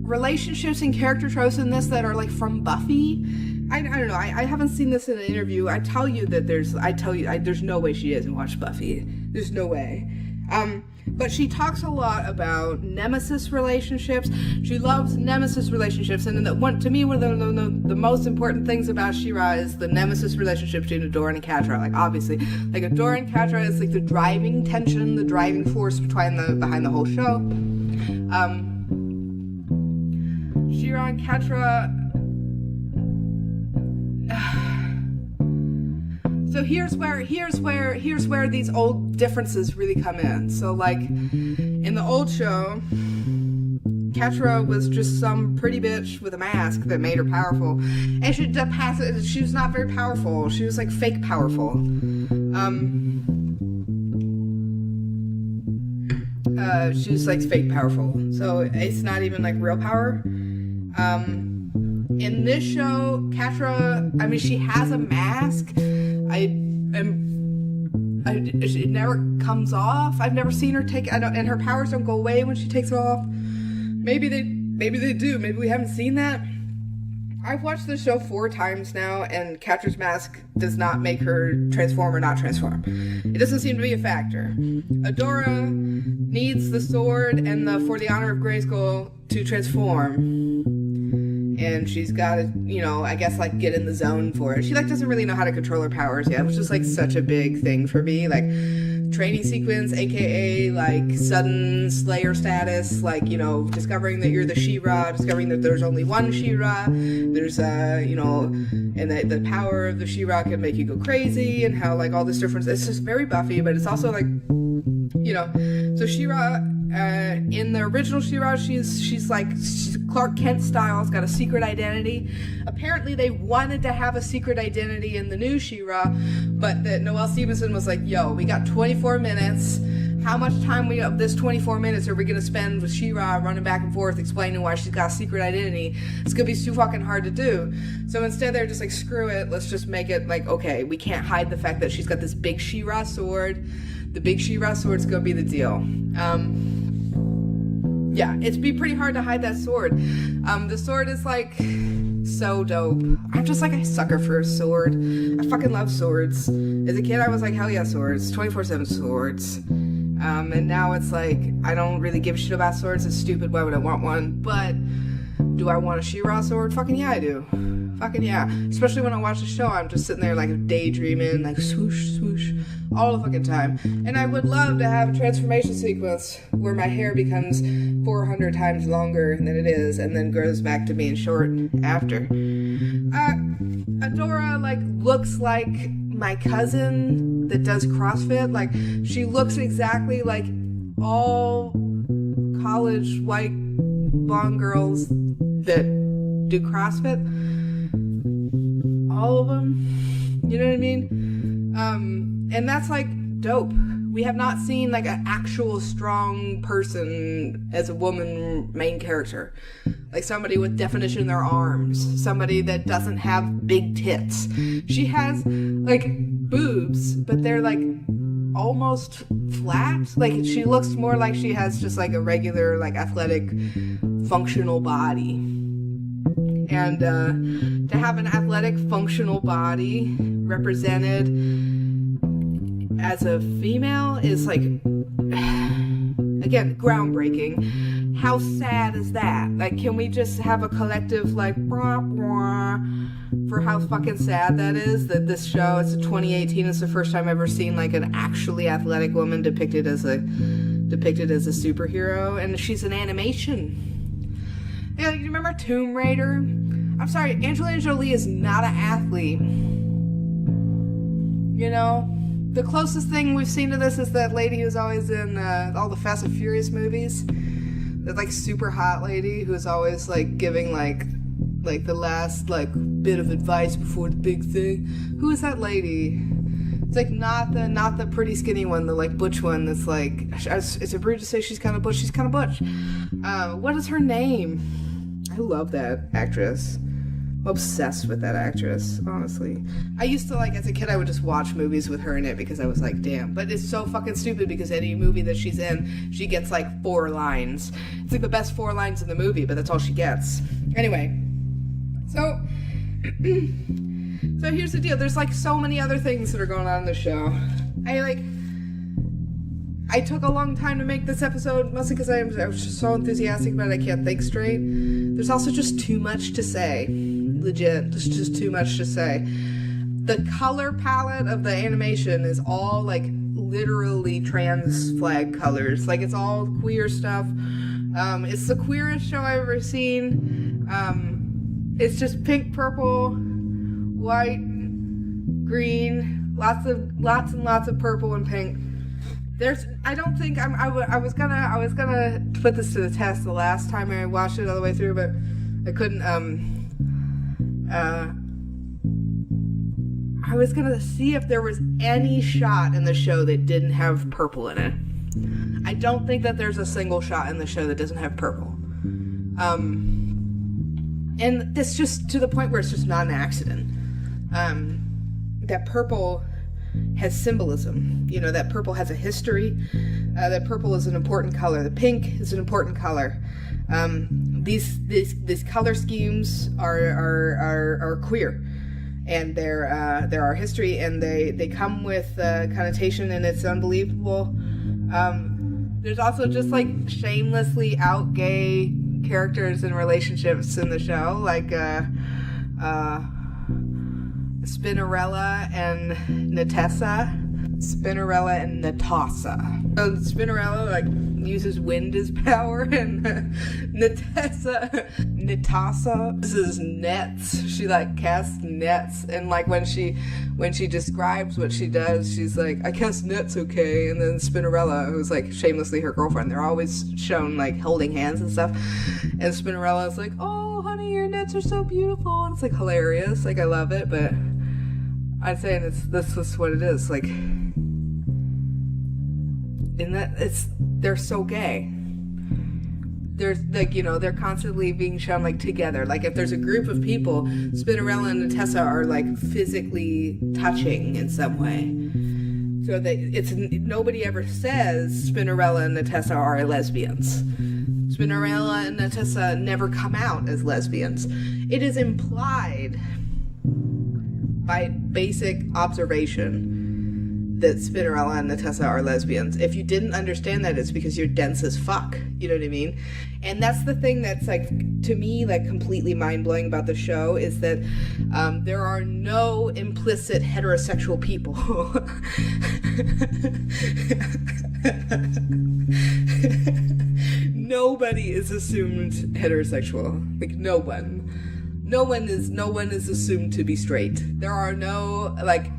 S1: relationships and character tropes in this that are, like, from Buffy. I don't know, I haven't seen this in an interview. I tell you there's no way she hasn't watched Buffy. There's no way. But she talks a lot about nemesis relationships. She loves nemesis relationships, and to me, one of the most important things about She-Ra is the nemesis relationship between Adora and Catra. Like, obviously, like, Adora and Catra is like the driving tension, the driving force behind the whole show. She-Ra and Catra. So here's where these old differences really come in. So, like, in the old show, Catra was just some pretty bitch with a mask that made her powerful, and she was not very powerful. She was, like, fake powerful. She was, like, fake powerful. So it's not even, like, real power. In this show, Catra, I mean, she has a mask. It never comes off. I've never seen her take. And her powers don't go away when she takes it off. Maybe they do. Maybe we haven't seen that. I've watched the show 4 times now, and Catra's mask does not make her transform or not transform. It doesn't seem to be a factor. Adora needs the sword and for the honor of Grayskull to transform. And she's got to, you know, I guess, like, get in the zone for it. She, like, doesn't really know how to control her powers yet, which is, like, such a big thing for me. Like, training sequence, aka, like, sudden Slayer status, like, you know, discovering that you're the She-Ra, discovering that there's only one She-Ra, there's, you know, and the power of the She-Ra can make you go crazy, and how, like, all this difference, it's just very Buffy, but it's also, like, you know, so She-Ra, in the original She-Ra, she's Clark Kent style. It's got a secret identity. Apparently, they wanted to have a secret identity in the new She-Ra, but that Noelle Stevenson was like, "Yo, we got 24 minutes. How much time of this 24 minutes are we gonna spend with She-Ra running back and forth explaining why she's got a secret identity? It's gonna be too fucking hard to do." So instead, they're just like, "Screw it. Let's just make it like, okay, we can't hide the fact that she's got this big She-Ra sword. The big She-Ra sword's gonna be the deal." Yeah, it'd be pretty hard to hide that sword. The sword is, like, so dope. I'm just, like, a sucker for a sword. I fucking love swords. As a kid, I was like, hell yeah, swords. 24/7 swords. And now it's like, I don't really give a shit about swords. It's stupid. Why would I want one? But do I want a She-Ra sword? Fucking yeah, I do. Fucking yeah. Especially when I watch the show, I'm just sitting there like daydreaming, like swoosh, swoosh, all the fucking time. And I would love to have a transformation sequence where my hair becomes 400 times longer than it is and then grows back to being short after. Adora, like, looks like my cousin that does CrossFit. Like, she looks exactly like all college white blonde girls that do CrossFit. All of them. You know what I mean? And that's, like, dope. We have not seen, like, an actual strong person as a woman main character. Like, somebody with definition in their arms. Somebody that doesn't have big tits. She has, like, boobs, but they're, like, almost flat. Like, she looks more like she has just, like, a regular, like, athletic, functional body. And to have an athletic, functional body represented as a female is, like, again, groundbreaking. How sad is that? Like, can we just have a collective, like, brah, brah, for how fucking sad that is? That this show, it's a 2018, it's the first time I've ever seen, like, an actually athletic woman depicted as a superhero, and she's an animation. Yeah, you remember Tomb Raider? I'm sorry, Angelina Jolie is not an athlete. You know? The closest thing we've seen to this is that lady who's always in all the Fast and Furious movies. That, like, super hot lady who's always, like, giving, like the last, like, bit of advice before the big thing. Who is that lady? It's, like, not the pretty skinny one, the, like, butch one that's, like, it's a rude to say she's kind of butch. She's kind of butch. What is her name? I love that actress. I'm obsessed with that actress, honestly. I used to, like, as a kid, I would just watch movies with her in it because I was like, damn. But it's so fucking stupid because any movie that she's in, she gets, like, 4 lines. It's, like, the best 4 lines in the movie, but that's all she gets. Anyway. So here's the deal. There's, like, so many other things that are going on in the show. I took a long time to make this episode, mostly because I was just so enthusiastic about it, I can't think straight. There's also just too much to say. Legit, there's just too much to say. The color palette of the animation is all, like, literally trans flag colors. Like, it's all queer stuff. It's the queerest show I've ever seen. It's just pink, purple, white, green, lots and lots of purple and pink. I don't think I was gonna put this to the test the last time I watched it all the way through, but I couldn't. I was gonna see if there was any shot in the show that didn't have purple in it. I don't think that there's a single shot in the show that doesn't have purple. And it's just to the point where it's just not an accident. That purple has symbolism. You know, that purple has a history. That purple is an important color. The pink is an important color. These color schemes are queer, and they're our history, and they come with connotation, and it's unbelievable. There's also just, like, shamelessly out gay characters and relationships in the show, like Spinnerella and Natessa. Spinnerella and Natassa. So Spinnerella, like, uses wind as power, and Natassa uses nets. She, like, casts nets, and, like, when she describes what she does, she's like, I cast nets, okay? And then Spinnerella, who's, like, shamelessly her girlfriend, they're always shown, like, holding hands and stuff, and Spinnerella's like, oh, honey, your nets are so beautiful, and it's, like, hilarious, like, I love it, but I'd say that's just what it is, like, in that they're so gay. There's, like, you know, they're constantly being shown, like, together. Like, if there's a group of people, Spinnerella and Natessa are, like, physically touching in some way. So that nobody ever says Spinnerella and Natessa are lesbians. Spinnerella and Natessa never come out as lesbians. It is implied by basic observation that Spinnerella and Natessa are lesbians. If you didn't understand that, it's because you're dense as fuck. You know what I mean? And that's the thing that's, like, to me, like, completely mind-blowing about the show, is that there are no implicit heterosexual people. Nobody is assumed heterosexual. Like, no one. No one is assumed to be straight. There are no, like,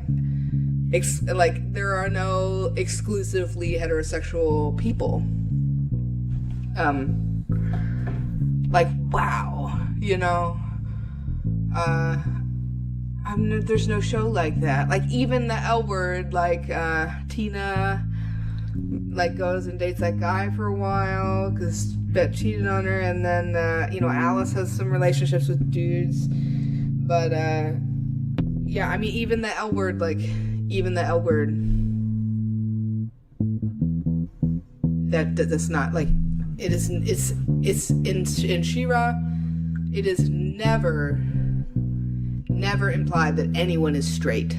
S1: there are no exclusively heterosexual people. Like, wow, you know, there's no show like that. Like, even the L Word, like, Tina, like, goes and dates that guy for a while because Bet cheated on her, and then, you know, Alice has some relationships with dudes, but, yeah, I mean, even the L Word, that's not, like, it's in She-Ra, it is never implied that anyone is straight.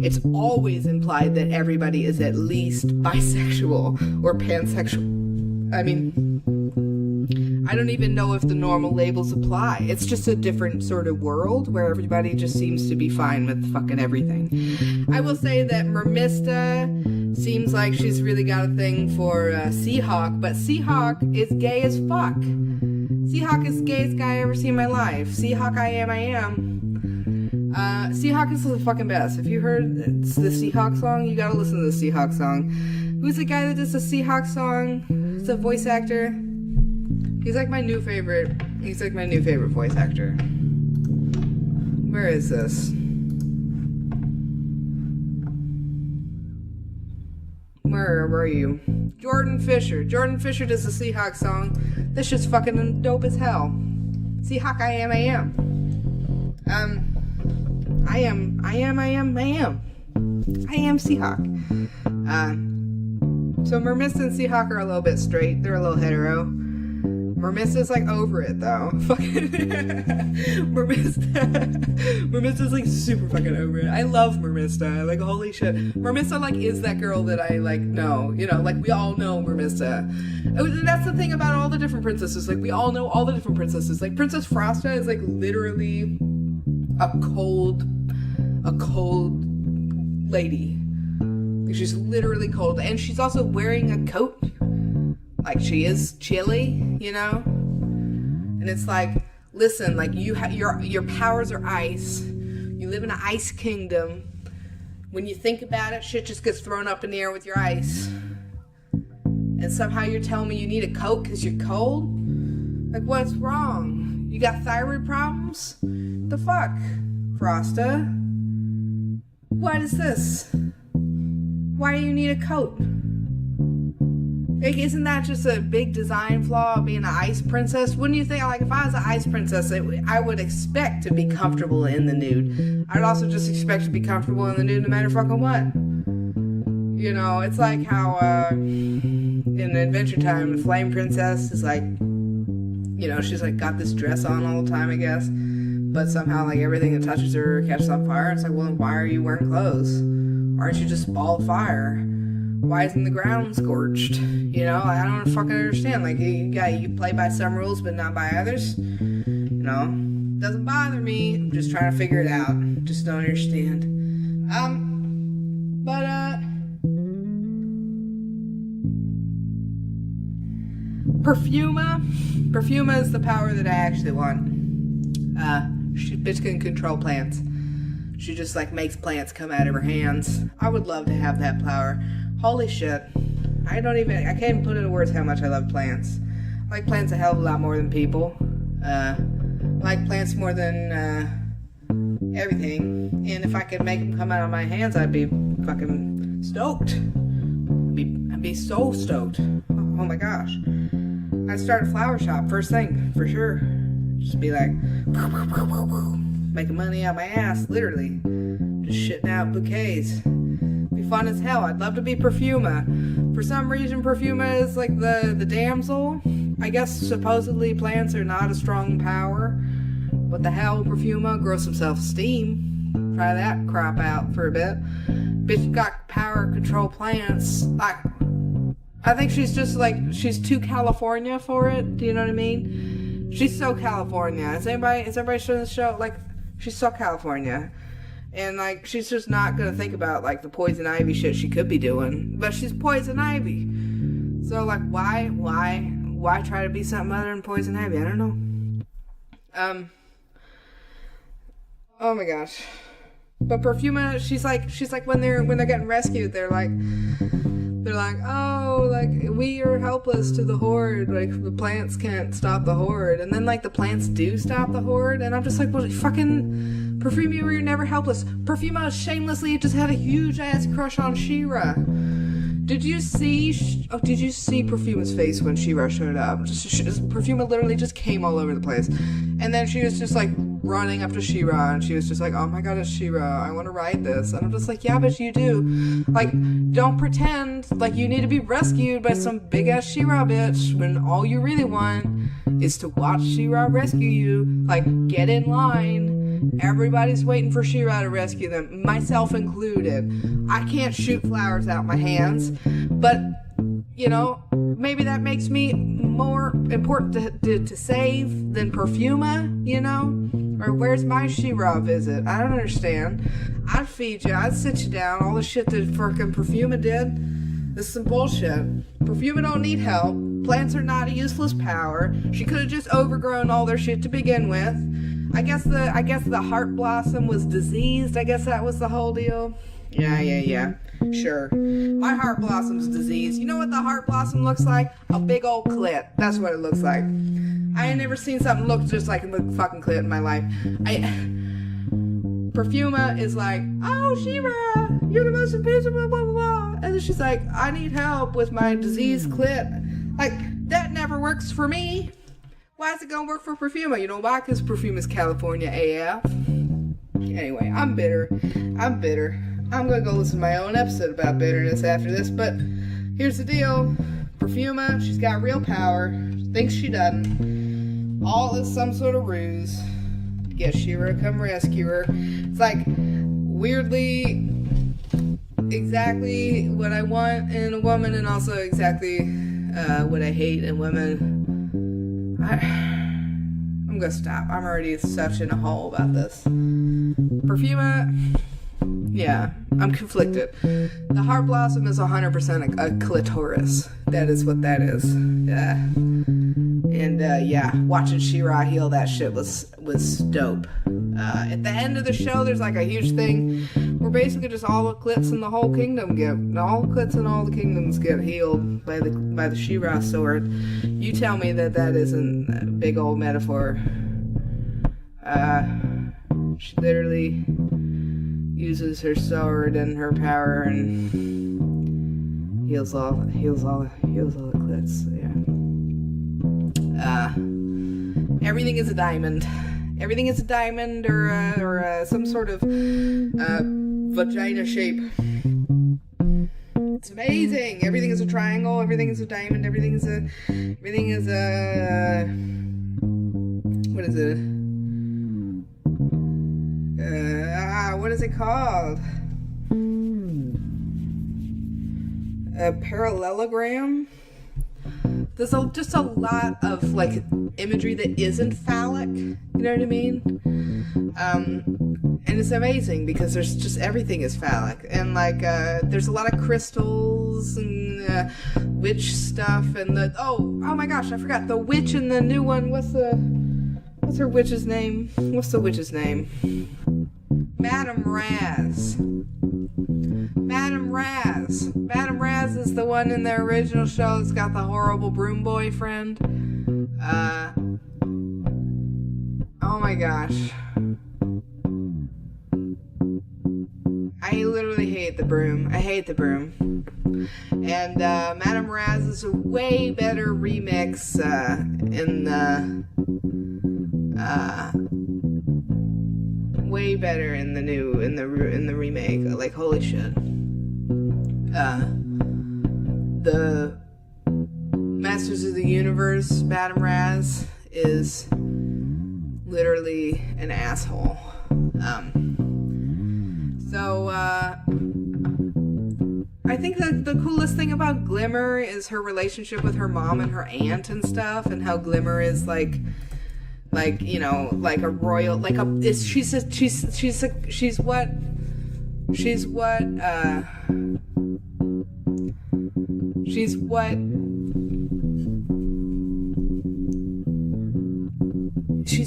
S1: It's always implied that everybody is at least bisexual or pansexual. I mean, I don't even know if the normal labels apply. It's just a different sort of world where everybody just seems to be fine with fucking everything. I will say that Mermista seems like she's really got a thing for Seahawk, but Seahawk is gay as fuck. Seahawk is the gayest guy I ever seen in my life. Seahawk, I am. Seahawk is the fucking best. If you heard the Seahawk song, you gotta listen to the Seahawk song. Who's the guy that does the Seahawk song? He's a voice actor. He's like my new favorite voice actor. Where is this? Where were you? Jordan Fisher. Jordan Fisher does the Seahawk song. This shit's fucking dope as hell. Seahawk, I am. I am Seahawk. So Mermista and Seahawk are a little bit straight. They're a little hetero. Mermista's like over it though. Fucking Mermista's like super fucking over it. I love Mermista. Like, holy shit. Mermista like is that girl that I like know. You know, like we all know Mermista. And that's the thing about all the different princesses. Like we all know all the different princesses. Like Princess Frosta is like literally a cold lady. Like, she's literally cold, and she's also wearing a coat. Like, she is chilly, you know? And it's like, listen, like, your powers are ice. You live in an ice kingdom. When you think about it, shit just gets thrown up in the air with your ice. And somehow you're telling me you need a coat because you're cold? Like, what's wrong? You got thyroid problems? The fuck, Frosta? What is this? Why do you need a coat? Like, isn't that just a big design flaw of being an ice princess? Wouldn't you think, like, if I was an ice princess, I would expect to be comfortable in the nude. I'd also just expect to be comfortable in the nude no matter fucking what. You know, it's like how, in Adventure Time, the Flame Princess is like, you know, she's like got this dress on all the time, I guess. But somehow, like, everything that touches her catches on fire. It's like, well, then why are you wearing clothes? Why aren't you just a ball of fire? Why isn't the ground scorched? You know, I don't fucking understand. Like, you play by some rules, but not by others. You know, doesn't bother me. I'm just trying to figure it out. Just don't understand. Perfuma is the power that I actually want. Bitch can control plants. She just, like, makes plants come out of her hands. I would love to have that power. Holy shit. I can't even put into words how much I love plants. I like plants a hell of a lot more than people. I like plants more than, everything. And if I could make them come out of my hands, I'd be fucking stoked. I'd be so stoked. Oh my gosh. I'd start a flower shop first thing, for sure. Just be like, making money out my ass, literally. Just shitting out bouquets. Be fun as hell. I'd love to be Perfuma. For some reason, Perfuma is like the damsel. I guess supposedly plants are not a strong power. What the hell, Perfuma? Grow some self-esteem. Try that crap out for a bit. bitch got power control plants. I think she's just like, she's too California for it. Do you know what I mean? She's so California. Is everybody showing the show? Like, she's so California. And, like, she's just not gonna think about, like, the Poison Ivy shit she could be doing. But she's Poison Ivy. So, like, why try to be something other than Poison Ivy? I don't know. Oh my gosh. But Perfuma, she's like when they're getting rescued, they're like, oh, like, we are helpless to the Horde, like, the plants can't stop the Horde, and then, like, the plants do stop the Horde, and I'm just like, well, fucking Perfuma, you were never helpless. Perfuma shamelessly just had a huge ass crush on She-Ra. Did you see Perfuma's face when She-Ra showed up? Perfuma literally just came all over the place. And then she was just like running up to She-Ra, and she was just like, oh my god, it's She-Ra, I want to ride this. And I'm just like, yeah, but you do. Like, don't pretend like you need to be rescued by some big ass She-Ra bitch when all you really want is to watch She-Ra rescue you. Like, get in line. Everybody's waiting for She-Ra to rescue them, myself included. I can't shoot flowers out my hands, but, you know, maybe that makes me more important to save than Perfuma, you know? Or where's my She-Ra visit? I don't understand. I'd feed you, I'd sit you down, all the shit that fucking Perfuma did. This is some bullshit. Perfuma don't need help. Plants are not a useless power. She could have just overgrown all their shit to begin with. I guess the heart blossom was diseased. I guess that was the whole deal. Yeah. Sure. My heart blossom's diseased. You know what the heart blossom looks like? A big old clit. That's what it looks like. I ain't never seen something look just like a fucking clit in my life. Perfuma is like, oh, She-Ra, you're the most invisible, blah, blah, blah. And then she's like, I need help with my diseased clit. Like, that never works for me. Why is it gonna work for Perfuma? You know why? Because Perfuma's California AF. Anyway, I'm bitter. I'm gonna go listen to my own episode about bitterness after this, but here's the deal. Perfuma, she's got real power. Thinks she doesn't. All is some sort of ruse. Get She-Ra, come rescue her. It's like, weirdly, exactly what I want in a woman, and also exactly what I hate in women. I'm gonna stop. I'm already such in a hole about this. Perfuma, yeah, I'm conflicted. The heart blossom is 100% a clitoris. That is what that is. Yeah. And yeah, watching She-Ra heal that shit was dope. At the end of the show, there's like a huge thing where basically just all the clits in the whole kingdom all the clits in all the kingdoms get healed by the She-Ra sword. You tell me that isn't a big old metaphor. She literally uses her sword and her power and heals all the clits. Yeah. Everything is a diamond. Everything is a diamond or some sort of vagina shape. It's amazing. Everything is a triangle. Everything is a diamond. Everything is a what is it? What is it called? A parallelogram? There's just a lot of, like, imagery that isn't phallic, you know what I mean? And it's amazing because there's just, everything is phallic. And, like, there's a lot of crystals and witch stuff and oh my gosh, I forgot, the witch in the new one, what's her witch's name? What's the witch's name? Madame Raz. Madame Raz is the one in the original show that's got the horrible broom boyfriend. Oh my gosh. I literally hate the broom. I hate the broom. And Madame Raz is a way better remix way better in the remake. Like, holy shit. The Masters of the Universe, Madame Raz, is literally an asshole. So think that the coolest thing about Glimmer is her relationship with her mom and her aunt and stuff, and how Glimmer is like you know, like a royal, like a she's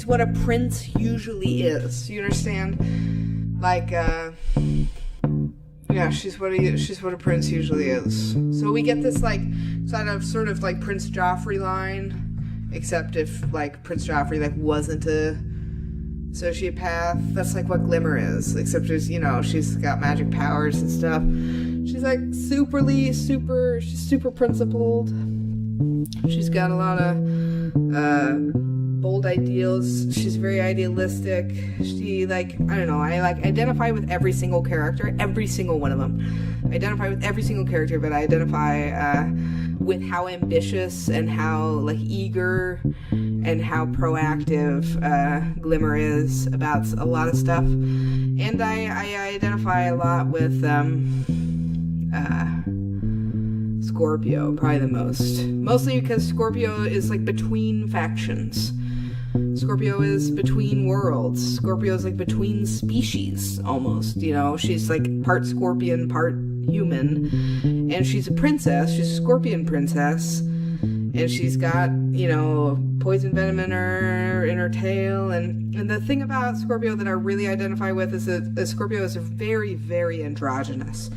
S1: what a prince usually is. You understand? Like, yeah, she's what a prince usually is. So we get this like sort of like Prince Joffrey line, except if like Prince Joffrey like wasn't a sociopath. That's like what Glimmer is, except she's, you know, she's got magic powers and stuff. She's like she's super principled. She's got a lot of bold ideals. She's very idealistic. She like, I don't know, I like identify with every single character, every single one of them. I identify with every single character, but I identify with how ambitious and how like eager and how proactive Glimmer is about a lot of stuff. And I identify a lot with Scorpio, probably the most. Mostly because Scorpio is like between factions. Scorpio is between worlds. Scorpio is like between species, almost, you know. She's like part scorpion, part human. And she's a princess. She's a scorpion princess. And she's got, you know, poison venom in her tail. And the thing about Scorpio that I really identify with is that Scorpio is very, very androgynous.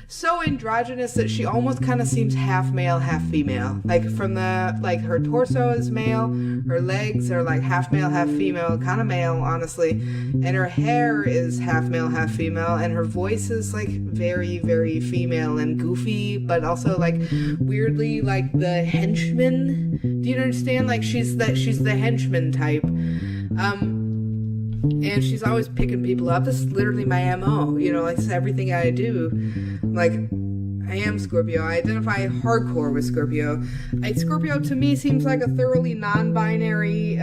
S1: So androgynous that she almost kind of seems half male, half female. Like from like her torso is male, her legs are like half male, half female, kind of male, honestly. And her hair is half male, half female, and her voice is like very, very female and goofy, but also like weirdly like the henchman. Do you understand? Like she's the henchman type. And she's always picking people up. This is literally my MO, you know, like everything I do. Like, I am Scorpio. I identify hardcore with Scorpio. Scorpio to me seems like a thoroughly non-binary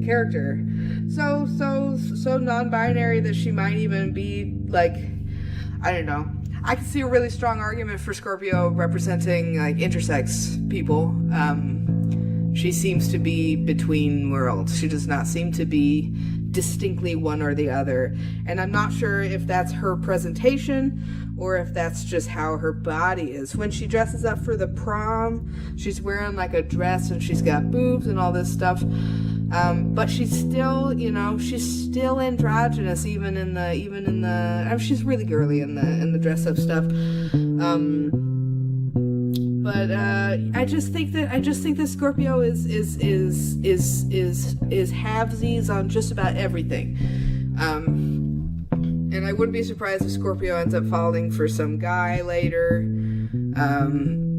S1: character. So non-binary that she might even be like, I don't know. I can see a really strong argument for Scorpio representing like intersex people. She seems to be between worlds. She does not seem to be distinctly one or the other. And I'm not sure if that's her presentation or if that's just how her body is. When she dresses up for the prom, she's wearing like a dress and she's got boobs and all this stuff. But she's still, you know, she's still androgynous even in the I mean, she's really girly in the dress up stuff. But I just think that Scorpio is halvesies on just about everything. And I wouldn't be surprised if Scorpio ends up falling for some guy later,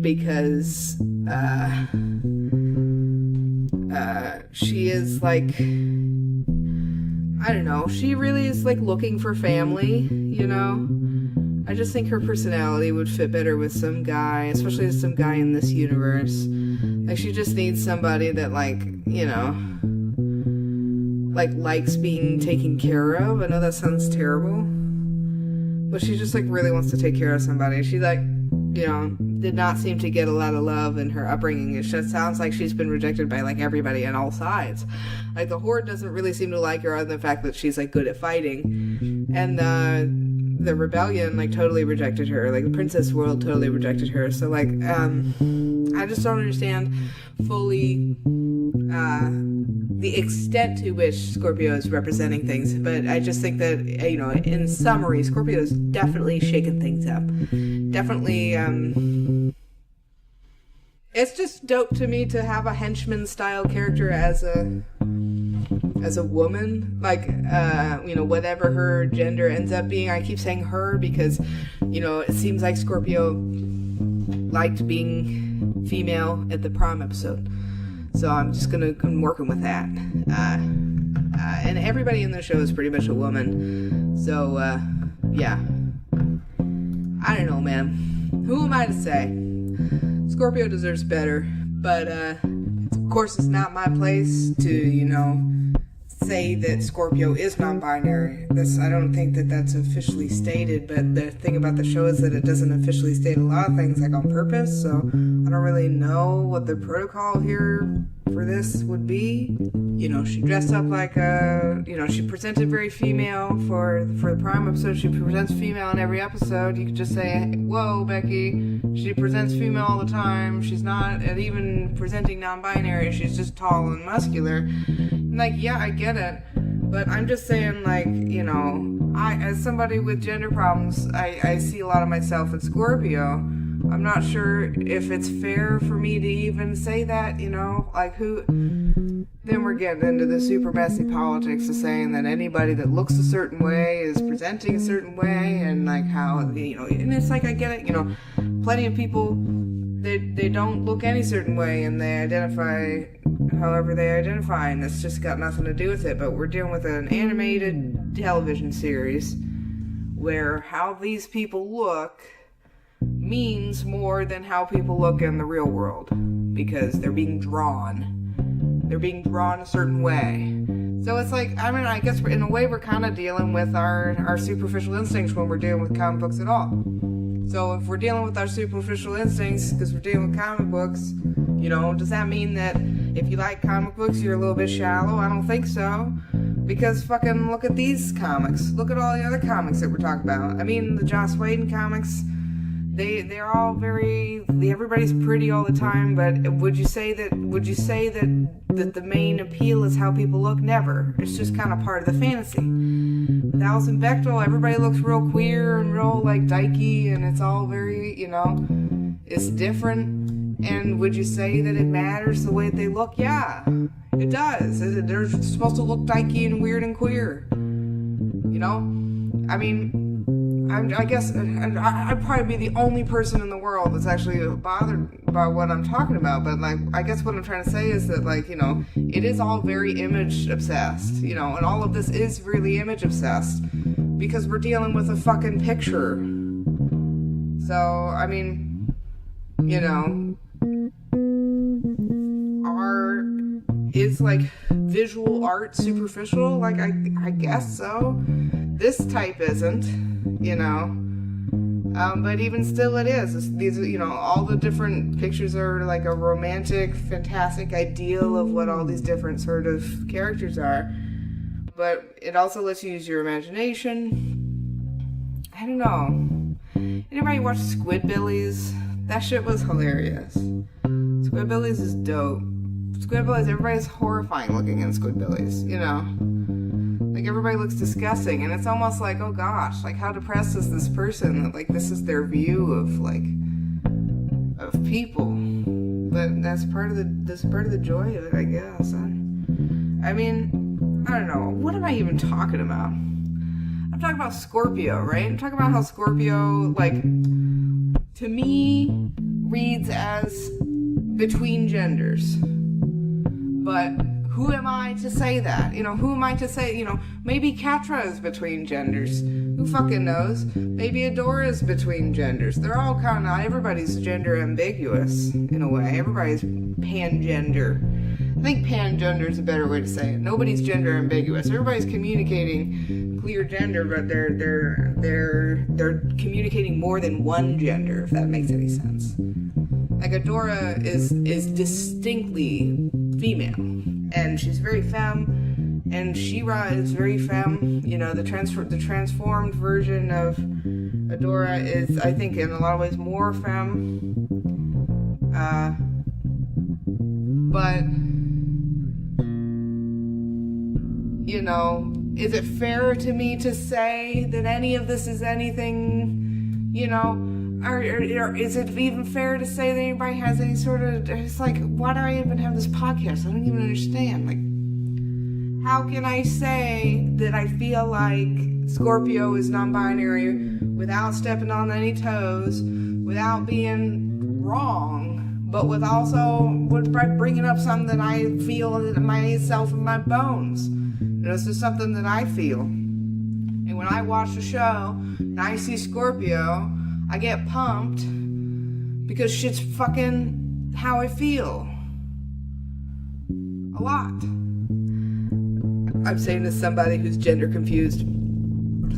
S1: because she is like, I don't know, she really is like looking for family, you know? I just think her personality would fit better with some guy, especially some guy in this universe. Like, she just needs somebody that, like, you know, like, likes being taken care of. I know that sounds terrible, but she just, like, really wants to take care of somebody. She, like, you know, did not seem to get a lot of love in her upbringing. It just sounds like she's been rejected by, like, everybody on all sides. Like, the Horde doesn't really seem to like her other than the fact that she's, like, good at fighting. And, the rebellion like totally rejected her, like the princess world totally rejected her. So like I just don't understand fully the extent to which Scorpio is representing things, but I just think that, you know, in summary, Scorpio is definitely shaking things up. Definitely it's just dope to me to have a henchman style character as a woman, like, you know, whatever her gender ends up being. I keep saying her because, you know, it seems like Scorpio liked being female at the prom episode. So I'm working with that. And everybody in the show is pretty much a woman. So, yeah. I don't know, man. Who am I to say? Scorpio deserves better. But, of course, it's not my place to, you know, say that Scorpio is non-binary. I don't think that that's officially stated, but the thing about the show is that it doesn't officially state a lot of things, like, on purpose, so I don't really know what the protocol here for this would be. You know, she dressed up like she presented very female for the Prime episode. She presents female in every episode. You could just say, whoa, Becky, she presents female all the time. She's not even presenting non-binary. She's just tall and muscular. Like, yeah, I get it, but I'm just saying, like, you know, as somebody with gender problems, I see a lot of myself in Scorpio. I'm not sure if it's fair for me to even say that, you know, like, then we're getting into the super messy politics of saying that anybody that looks a certain way is presenting a certain way, and, like, how, you know, and it's like, I get it, you know, plenty of people, they don't look any certain way, and they identify however they identify, and it's just got nothing to do with it. But we're dealing with an animated television series where how these people look means more than how people look in the real world, because they're being drawn a certain way. So it's like, I mean, I guess in a way we're kind of dealing with our superficial instincts when we're dealing with comic books at all. So if we're dealing with our superficial instincts because we're dealing with comic books, you know, does that mean that if you like comic books, you're a little bit shallow? I don't think so. Because fucking look at these comics. Look at all the other comics that we're talking about. I mean, the Joss Whedon comics, they're all everybody's pretty all the time, but would you say that the main appeal is how people look? Never. It's just kind of part of the fantasy. With Alison Bechdel, everybody looks real queer and real, like, dykey, and it's all very, you know, it's different. And would you say that it matters the way they look? Yeah, it does. They're supposed to look dykey and weird and queer. You know? I mean, I guess I'd probably be the only person in the world that's actually bothered by what I'm talking about, but, like, I guess what I'm trying to say is that, like, you know, it is all very image obsessed, you know, and all of this is really image obsessed because we're dealing with a fucking picture. So, I mean, you know, is, like, visual art superficial? Like, I guess so. This type isn't, you know. But even still it is. These, you know, all the different pictures are like a romantic, fantastic ideal of what all these different sort of characters are. But it also lets you use your imagination. I don't know. Anybody watch Squidbillies? That shit was hilarious. Squidbillies is dope. Squidbillies, everybody's horrifying looking in Squidbillies, you know. Like, everybody looks disgusting, and it's almost like, oh gosh, like, how depressed is this person that, like, this is their view of, like, of people. But that's part of the joy of it, I guess. I mean, I don't know. What am I even talking about? I'm talking about Scorpio, right? I'm talking about how Scorpio, like, to me, reads as between genders. But who am I to say that? You know, who am I to say, you know, maybe Catra is between genders. Who fucking knows? Maybe Adora is between genders. They're all kind of, everybody's gender ambiguous, in a way. Everybody's pangender. I think pangender is a better way to say it. Nobody's gender ambiguous. Everybody's communicating clear gender, but they're communicating more than one gender, if that makes any sense. Like, Adora is distinctly female, and she's very femme, and She-Ra is very femme. You know, the transformed version of Adora is, I think, in a lot of ways more femme. But, you know, is it fair to me to say that any of this is anything, you know, or is it even fair to say that anybody has any sort of, it's like, why do I even have this podcast? I don't even understand. Like, how can I say that I feel like Scorpio is non-binary without stepping on any toes, without being wrong, but with bringing up something that I feel in myself in my bones? You know, it's just something that I feel. And when I watch the show and I see Scorpio, I get pumped because shit's fucking how I feel. A lot. I'm saying to somebody who's gender confused,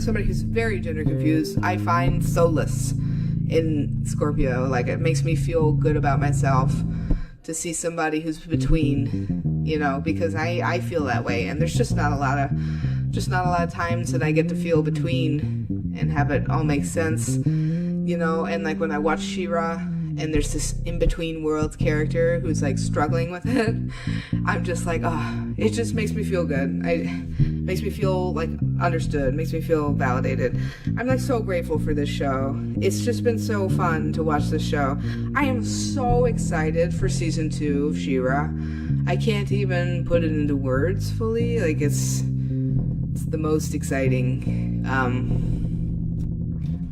S1: somebody who's very gender confused, I find solace in Scorpio. Like, it makes me feel good about myself to see somebody who's between, you know, because I feel that way, and there's just not a lot of times that I get to feel between and have it all make sense, you know. And like when I watch She-Ra and there's this in-between worlds character who's like struggling with it, I'm just like, oh, it just makes me feel good. Makes me feel like understood, makes me feel validated. I'm like so grateful for this show. It's just been so fun to watch this show. I am so excited for season 2 of She-Ra. I can't even put it into words fully. Like, it's the most exciting.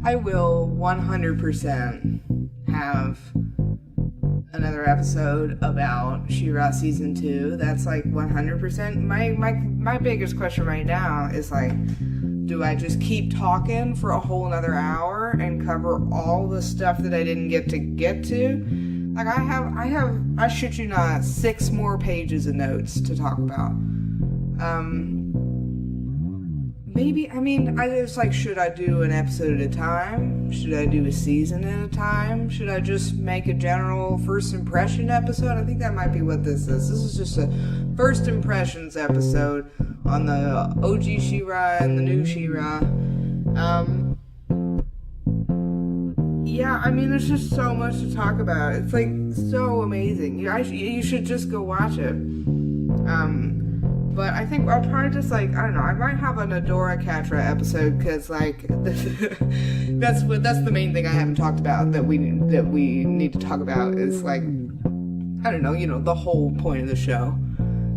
S1: I will 100% have another episode about She-Ra season 2. That's like 100%. My biggest question right now is like, do I just keep talking for a whole another hour and cover all the stuff that I didn't get to? Like, I shit you not, 6 more pages of notes to talk about. Maybe, I mean, I just like, should I do an episode at a time? Should I do a season at a time? Should I just make a general first impression episode? I think that might be what this is. This is just a first impressions episode on the OG She-Ra and the new She-Ra. Yeah, I mean, there's just so much to talk about. It's like so amazing. You should just go watch it. But I think I'll probably just like, I don't know, I might have an Adora Catra episode, because like that's the main thing I haven't talked about that we need to talk about is like, I don't know, you know, the whole point of the show.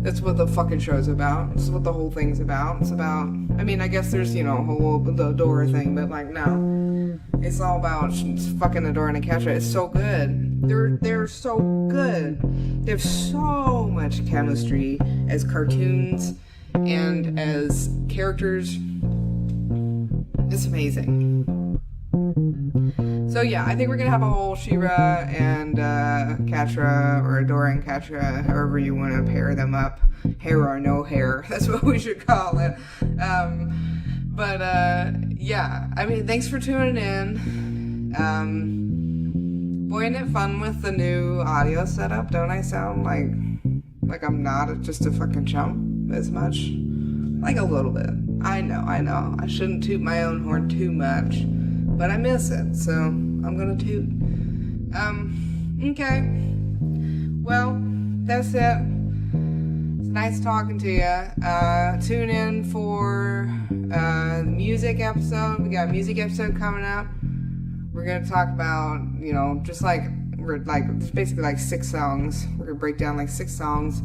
S1: That's what the fucking show's about. This is what the whole thing's about. It's about, I mean, I guess there's, you know, the Adora thing, but like, no. It's all about fucking Adora and Catra. It's so good. They're so good. They have so much chemistry as cartoons and as characters. It's amazing. So yeah, I think we're gonna have a whole She-Ra and Catra, or Adora and Catra, however you want to pair them up. Hair or no hair, that's what we should call it. Yeah, I mean, thanks for tuning in. Boy, isn't it fun with the new audio setup? Don't I sound like I'm not just a fucking chump as much? Like a little bit. I know. I shouldn't toot my own horn too much, but I miss it, so I'm gonna toot. Okay. Well, that's it. It's nice talking to you. Tune in for the music episode. We got a music episode coming up. We're gonna talk about, you know, just like it's basically like 6 songs. We're gonna break down like 6 songs,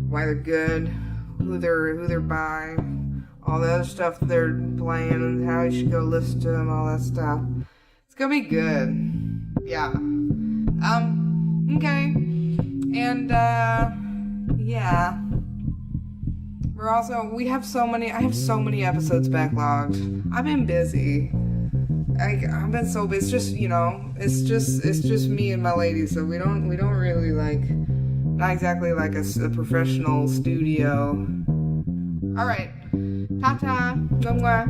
S1: why they're good, who they're by, all the other stuff they're playing, and how you should go listen to them, all that stuff. It's gonna be good. Yeah. Okay. And yeah. I have so many episodes backlogged. I've been busy. I've been so busy. It's just, you know, it's just me and my lady, so we don't really like, not exactly like a professional studio. Alright. Ta-ta. Gongwa.